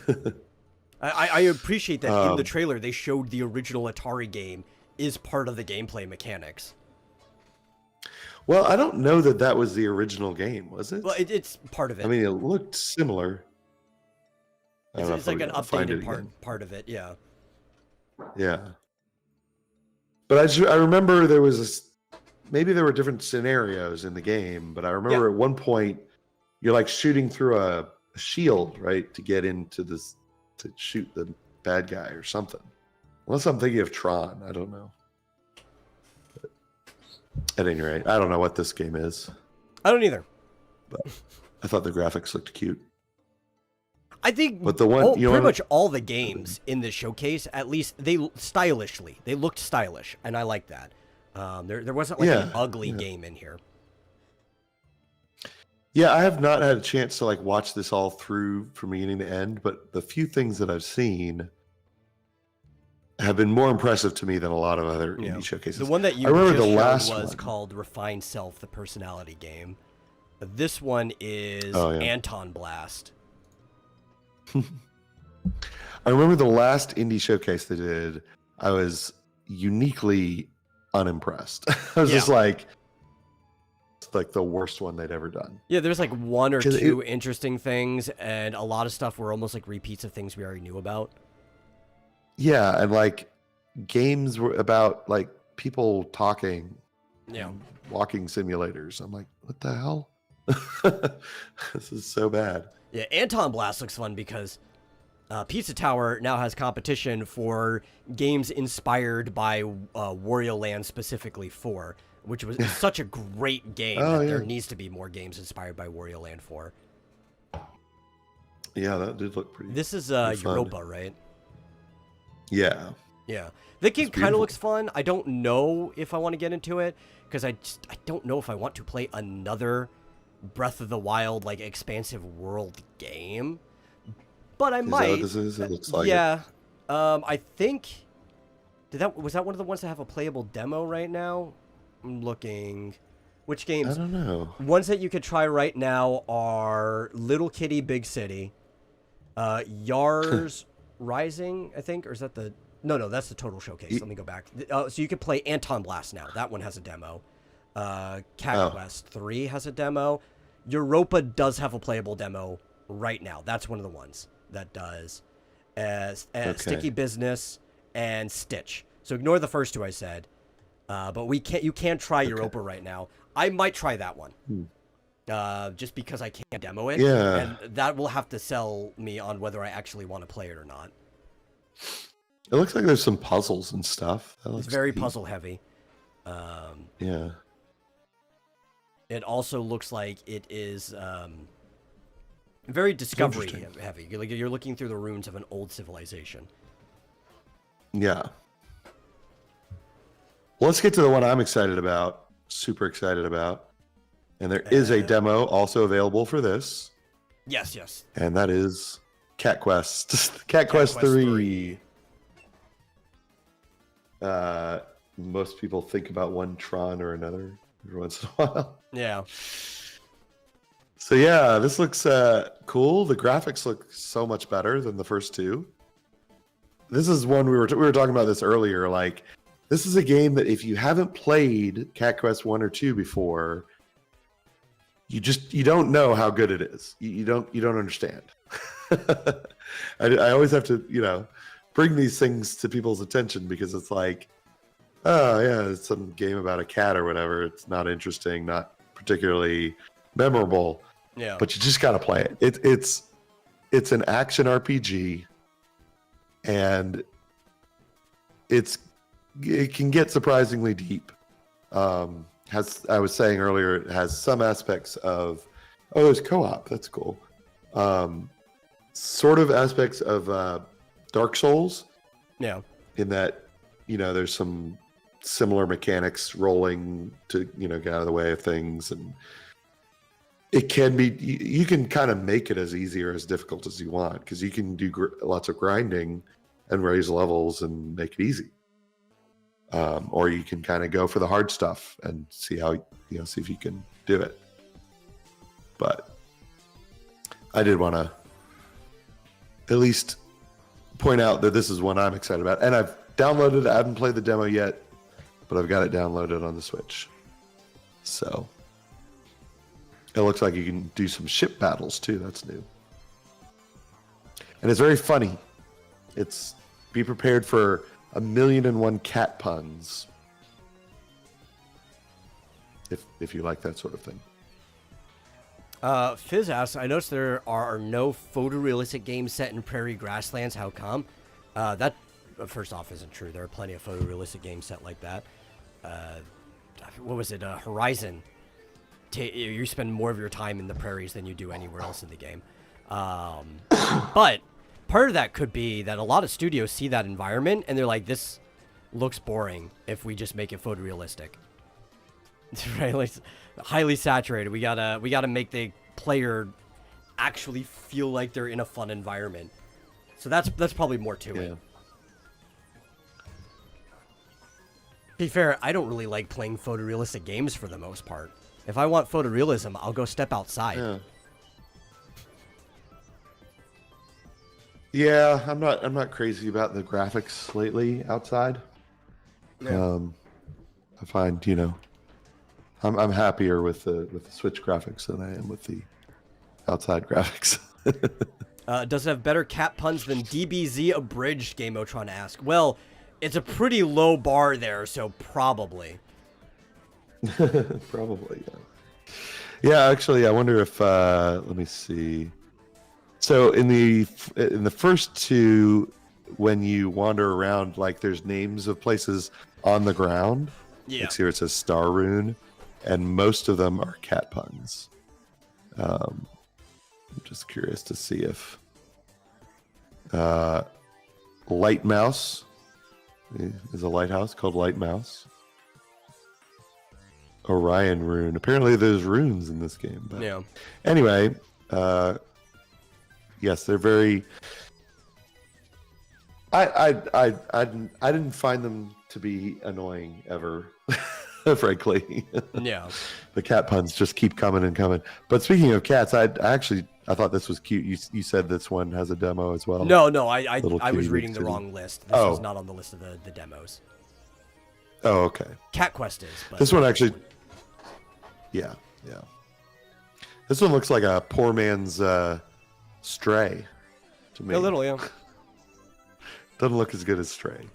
I appreciate that in the
Um,
trailer they showed the original Atari game is part of the gameplay mechanics.
Well, I don't know that was the original game, was it?
Well, it's part of it.
I mean, it looked similar. I don't know
It's
if
like an
I'll find it
updated
again.
part of it, yeah.
Yeah. But I remember there was maybe there were different scenarios in the game, but I remember at one point you're like shooting through a shield, right, to get into this to shoot the bad guy or something. Unless I'm thinking of Tron, I don't know. At any rate, I don't know what this game is,
I don't either.
but I thought the graphics looked cute.
I think
But the one
pretty much all the games in this showcase, at least they looked stylish, and I like that. There wasn't like an ugly game in here.
Yeah, I have not had a chance to like watch this all through from beginning to end, but the few things that I've seen have been more impressive to me than a lot of other indie showcases.
The one that you
remember
just
the
showed
last
was
one.
called Refined Self, the personality game. This one is
Oh, yeah.
Anton Blast.
I remember the last indie showcase they did. I was uniquely unimpressed. I was just like, it's like the worst one they'd ever done.
Yeah, there's like one or
'Cause
two interesting things, and a lot of stuff were almost like repeats of things we already knew about.
Yeah, and like games were about like people talking,
Yeah.
walking simulators. I'm like, what the hell? This is so bad.
Yeah, Anton Blast looks fun because Pizza Tower now has competition for games inspired by Wario Land specifically 4, which was such a great game that there needs to be more games inspired by Wario Land 4.
Yeah, that did look pretty.
This is
fun.
Europa, right?
Yeah.
Yeah. The game kind
beautiful.
of looks fun. I don't know if I want to get into it because I don't know if I want to play another Breath of the Wild like expansive world game. But I might.
Is that what this is? It looks like
yeah. I think was that one of the ones that have a playable demo right now? I'm looking. Which games?
I don't know.
Ones that you could try right now are Little Kitty Big City, Yars Rising, I think, or is that the? No, that's the total showcase. Let me go back. So you could play Anton Blast now. That one has a demo. Cat Quest 3 has a demo. Europa does have a playable demo right now. That's one of the ones that does. Sticky Business and Stitch. So ignore the first two I said. But you can try Europa right now. I might try that one. Just because I can't demo it.
Yeah.
And that will have to sell me on whether I actually want to play it or not.
It looks like there's some puzzles and stuff. That
It's
looks
very
neat.
puzzle heavy.
Yeah.
It also looks like it is very discovery heavy. You're looking through the ruins of an old civilization.
Yeah. Well, let's get to the one I'm excited about. Super excited about. And there is a demo also available for this.
Yes.
And that is Cat Quest. Cat Quest 3. Most people think about one Tron or another every once in a while.
Yeah.
So yeah, this looks cool. The graphics look so much better than the first two. This is one we were talking about this earlier. Like, this is a game that if you haven't played Cat Quest 1 or 2 before, you don't know how good it is. You don't understand. I always have to bring these things to people's attention because it's like, oh yeah, it's some game about a cat or whatever. It's not interesting, not particularly memorable.
Yeah.
But you just gotta play it. It's an action RPG, and it can get surprisingly deep. As I was saying earlier, it has some aspects of there's co-op. That's cool. Sort of aspects of Dark Souls.
Yeah.
In that, there's some similar mechanics rolling to get out of the way of things, and it can be you can kind of make it as easy or as difficult as you want because you can do lots of grinding and raise levels and make it easy. Or you can kind of go for the hard stuff and see how see if you can do it. But I did want to at least point out that this is one I'm excited about, and I've downloaded it. I haven't played the demo yet, but I've got it downloaded on the Switch. So it looks like you can do some ship battles too. That's new, and it's very funny. Be prepared for 1,000,001 cat puns if you like that sort of thing.
Fizz asks, I noticed there are no photorealistic games set in prairie grasslands. How come? That, first off, isn't true. There are plenty of photorealistic games set like that. what was it, Horizon. You spend more of your time in the prairies than you do anywhere else in the game. But part of that could be that a lot of studios see that environment and they're like, this looks boring if we just make it photorealistic. Right? Like, highly saturated. We gotta make the player actually feel like they're in a fun environment. So that's probably more to it. To be fair, I don't really like playing photorealistic games for the most part. If I want photorealism, I'll go step outside.
Yeah, I'm not crazy about the graphics lately outside.
Yeah.
I find, you know, I'm happier with the Switch graphics than I am with the outside graphics.
Does it have better cat puns than DBZ abridged? Game trying to ask. Well, it's a pretty low bar there, so probably.
Probably, yeah. Yeah, actually, I wonder if let me see. So in the first two, when you wander around, like there's names of places on the ground.
Yeah.
Like here it says Star Rune, and most of them are cat puns. I'm just curious to see if Light Mouse is a lighthouse called Light Mouse. Orion Rune. Apparently, there's runes in this game. But
Yeah.
anyway, yes, they're very. I didn't find them to be annoying ever, frankly.
Yeah.
The cat puns just keep coming and coming. But speaking of cats, I thought this was cute. You said this one has a demo as well.
No, I
Little
was
kitty
reading the
kitty.
wrong list. This was not on the list of the demos.
Oh, okay.
Cat Quest is. But
This one actually. Yeah. This one looks like a poor man's Stray to me.
A little, yeah.
Doesn't look as good as Stray.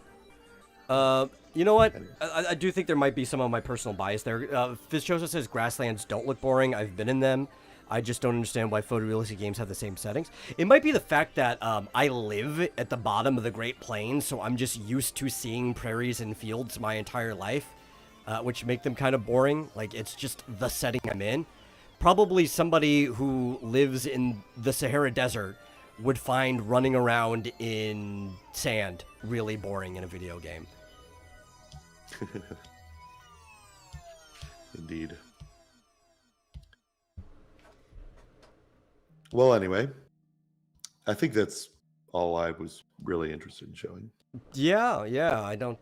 You know what? I do think there might be some of my personal bias there. Fizchosa says grasslands don't look boring. I've been in them. I just don't understand why photorealistic games have the same settings. It might be the fact that I live at the bottom of the Great Plains, so I'm just used to seeing prairies and fields my entire life, which make them kind of boring. Like, it's just the setting I'm in. Probably somebody who lives in the Sahara Desert would find running around in sand really boring in a video game.
Indeed. Well, anyway, I think that's all I was really interested in showing.
Yeah, I don't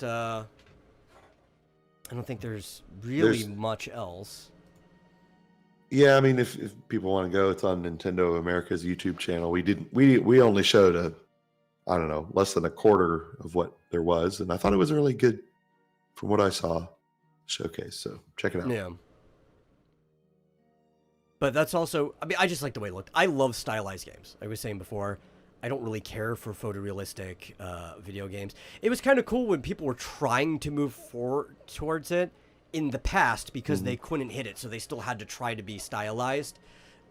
think there's really much else.
Yeah, I mean, if people want to go, it's on Nintendo America's YouTube channel. We only showed I don't know, less than a quarter of what there was, and I thought it was a really good, from what I saw, showcase. So check it out.
Yeah. But that's also, I mean, I just like the way it looked. I love stylized games. Like I was saying before, I don't really care for photorealistic video games. It was kind of cool when people were trying to move forward towards it in the past because they couldn't hit it, so they still had to try to be stylized.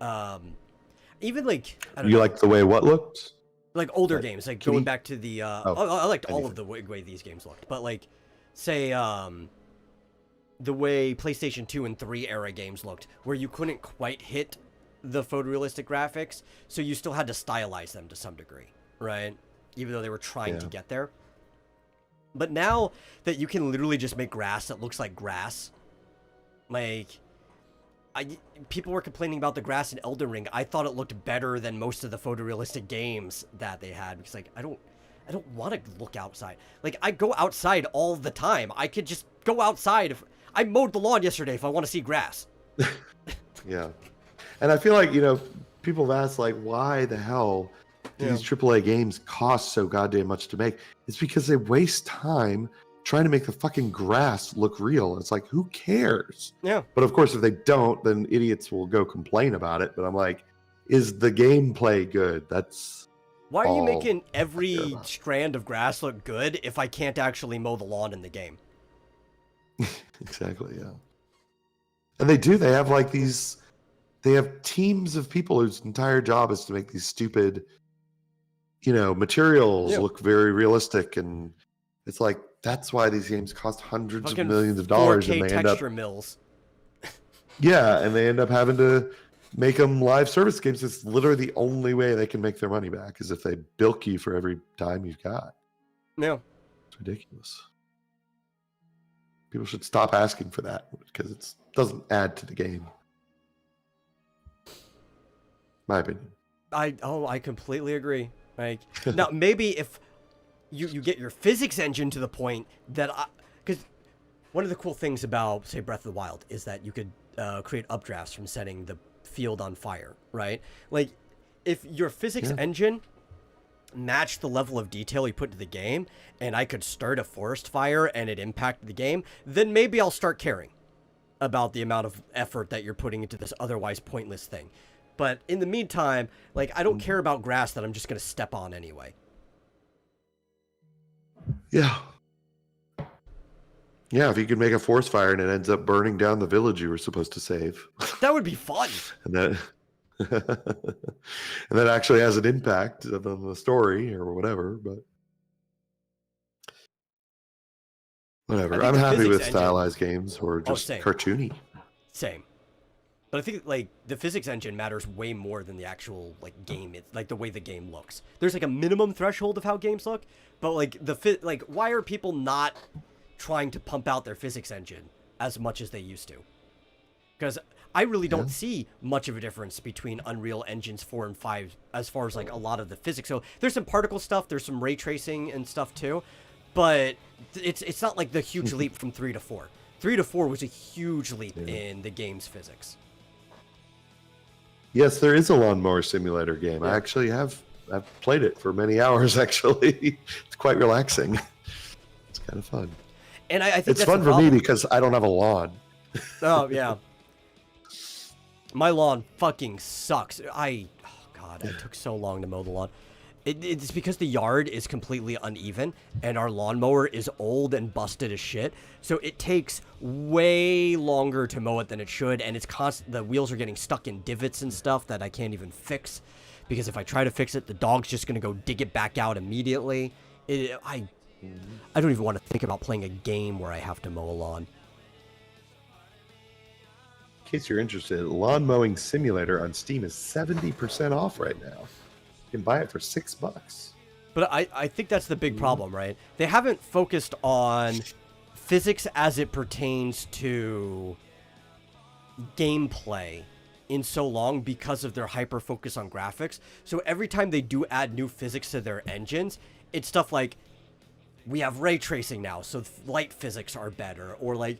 Even like, I don't know,
like the way what looked?
like older games, like going back to the I liked all
anything.
of the way these games looked, but like say the way PlayStation 2 and 3 era games looked, where you couldn't quite hit the photorealistic graphics, so you still had to stylize them to some degree, right? Even though they were trying to get there. But now that you can literally just make grass that looks like grass, like people were complaining about the grass in Elden Ring. I thought it looked better than most of the photorealistic games that they had, because like I don't want to look outside. Like, I go outside all the time. I could just go outside. If I mowed the lawn yesterday if I want to see grass.
Yeah. And I feel like, you know, people have asked, like, why the hell do these AAA games cost so goddamn much to make? It's because they waste time trying to make the fucking grass look real. It's like, who cares?
Yeah.
But of course, if they don't, then idiots will go complain about it. But I'm like, is the gameplay good? That's...
Why are you making every strand of grass look good if I can't actually mow the lawn in the game?
Exactly, yeah. And they do. They have like these... They have teams of people whose entire job is to make these stupid, you know, materials look very realistic. And it's like, That's why these games cost hundreds of
Fucking
millions of dollars,
4K
and they end up
texture mills.
and they end up having to make them live service games. It's literally the only way they can make their money back is if they bilk you for every dime you've got.
Yeah.
It's ridiculous. People should stop asking for that because it doesn't add to the game. My opinion.
I completely agree. Like, now maybe if you get your physics engine to the point that because one of the cool things about, say, Breath of the Wild is that you could create updrafts from setting the field on fire, right? Like, if your physics engine matched the level of detail you put into the game, and I could start a forest fire and it impacted the game, then maybe I'll start caring about the amount of effort that you're putting into this otherwise pointless thing. But in the meantime, like, I don't care about grass that I'm just going to step on anyway.
Yeah. Yeah, if you could make a forest fire and it ends up burning down the village you were supposed to save.
That would be fun.
And that and that actually has an impact on the story or whatever, but whatever. I'm happy with stylized games or just cartoony.
Same. But I think, like, the physics engine matters way more than the actual, like, game. It's like the way the game looks. There's like a minimum threshold of how games look, but like why are people not trying to pump out their physics engine as much as they used to? Because I really don't see much of a difference between Unreal Engines 4 and 5 as far as, like, a lot of the physics. So there's some particle stuff, there's some ray tracing and stuff too, but it's not like the huge leap from 3 to 4. 3 to 4 was a huge leap in the game's physics.
Yes, there is a lawnmower simulator game. I actually I've played it for many hours, actually. It's quite relaxing. It's kind of fun.
And I think
it's fun for me because I don't have a lawn.
Oh, yeah. My lawn fucking sucks. Oh, God, it took so long to mow the lawn. It's because the yard is completely uneven, and our lawnmower is old and busted as shit. So it takes way longer to mow it than it should, and it's the wheels are getting stuck in divots and stuff that I can't even fix. Because if I try to fix it, the dog's just gonna go dig it back out immediately. I don't even want to think about playing a game where I have to mow a lawn.
In case you're interested, Lawn Mowing Simulator on Steam is 70% off right now. You can buy it for $6.
But I think that's the big problem, right? They haven't focused on physics as it pertains to gameplay in so long because of their hyper focus on graphics. So every time they do add new physics to their engines, it's stuff like, we have ray tracing now, so light physics are better, or like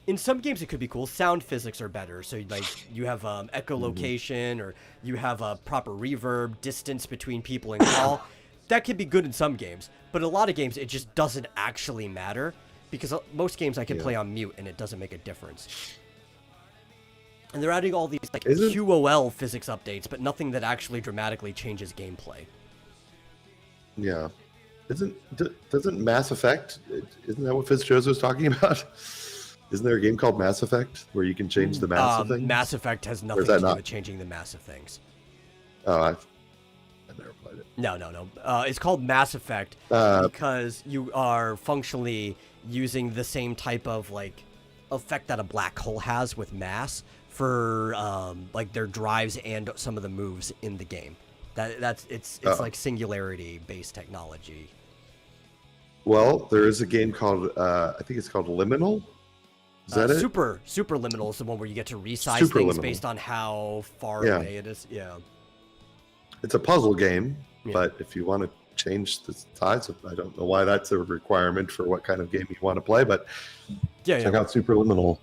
in some games it could be cool, sound physics are better, so like you have echolocation, or you have a proper reverb, distance between people and call. That could be good in some games, but in a lot of games it just doesn't actually matter, because most games I can play on mute and it doesn't make a difference. And they're adding all these like QOL physics updates, but nothing that actually dramatically changes gameplay.
Yeah. Doesn't Mass Effect, isn't that what Fitzgerald was talking about? Isn't there a game called Mass Effect where you can change the mass of things?
Mass Effect has nothing to do with changing the mass of things.
Oh, I've never played it.
No. It's called Mass Effect because you are functionally using the same type of like effect that a black hole has with mass for like their drives and some of the moves in the game. It's like singularity based technology.
Well, there is a game called I think it's called Liminal. Is that it?
Super Liminal is the one where you get to resize things based on how far away it is. Yeah. It's
a puzzle game, but if you want to change the size of, I don't know why that's a requirement for what kind of game you want to play, but check out Super Liminal.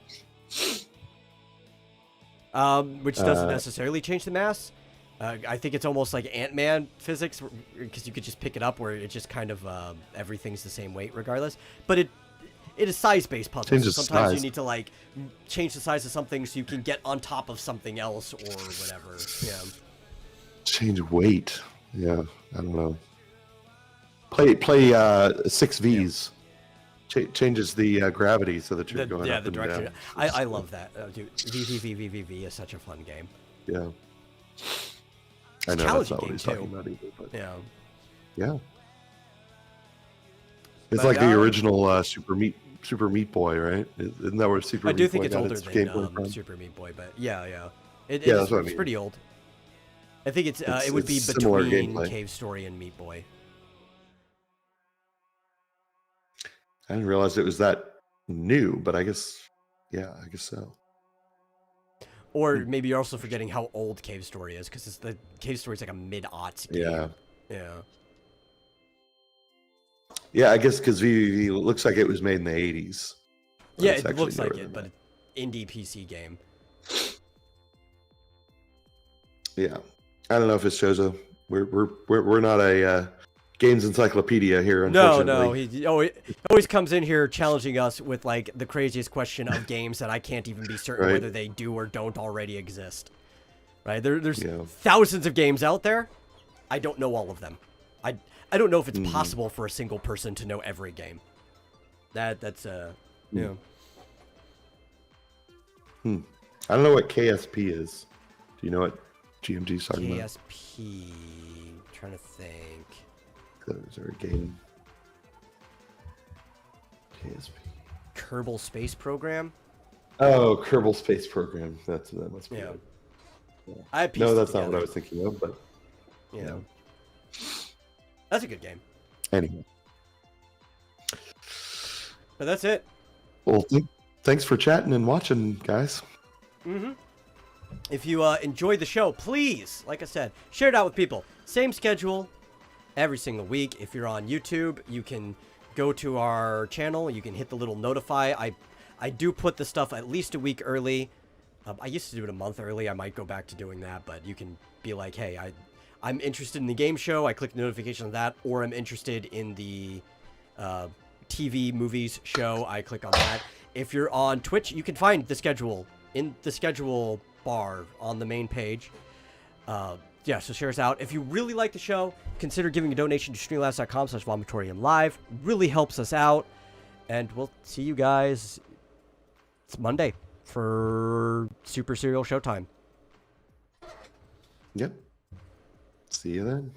Which doesn't necessarily change the mass. I think it's almost like Ant-Man physics, because you could just pick it up where it just kind of everything's the same weight regardless. But it is size-based puzzles. So sometimes you need to like change the size of something so you can get on top of something else or whatever. Yeah.
Change weight. Yeah, I don't know. Play 6 Vs. Changes the gravity so that you're going up
the direction.
Down.
I love that. Dude, V is such a fun game.
Yeah.
It's
I know
a
that's
challenging
not what
game
he's
too.
talking about either, but
Yeah.
Yeah. It's
But,
like the original Super Meat Boy, right? Isn't that where Super
I
Meat
do
Boy
think it's
got
older
its gameplay
than
from?
Super Meat Boy, but yeah. It
Yeah,
is,
that's what I
it's
mean.
pretty old. I think it would be
It's similar
between
gameplay.
Cave Story and Meat Boy.
I didn't realize it was that new, but I guess so.
Or maybe you're also forgetting how old Cave Story is, because the Cave Story is like a mid-aughts game. Yeah.
Yeah, I guess because VVV looks like it was made in the 80s.
Yeah, it looks like it, but indie PC game.
Yeah, I don't know if it shows a. We're not a games encyclopedia here, unfortunately.
No. He always comes in here challenging us with like the craziest question of games that I can't even be certain whether they do or don't already exist. Right? There's thousands of games out there. I don't know all of them. I don't know if it's possible for a single person to know every game. That's you know.
I don't know what KSP is. Do you know what GMG's talking about?
KSP. Trying to think.
Is there a game? KSP.
Kerbal Space Program.
Oh, Kerbal Space Program. That must be it.
Yeah.
No, that's not what I was thinking of, but
yeah. That's a good game.
Anyway.
But that's it.
Well, thanks for chatting and watching, guys.
If you enjoyed the show, please, like I said, share it out with people. Same schedule every single week. If you're on YouTube, you can go to our channel. You can hit the little notify. I do put the stuff at least a week early. I used to do it a month early. I might go back to doing that, but you can be like, hey, I'm interested in the game show. I click the notification on that, or I'm interested in the TV movies show. I click on that. If you're on Twitch, you can find the schedule in the schedule bar on the main page. Yeah, so share us out. If you really like the show, consider giving a donation to streamlabs.com/vomitoriumlive. Really helps us out. And we'll see you guys. It's Monday for Super Serial Showtime.
Yep. See you then.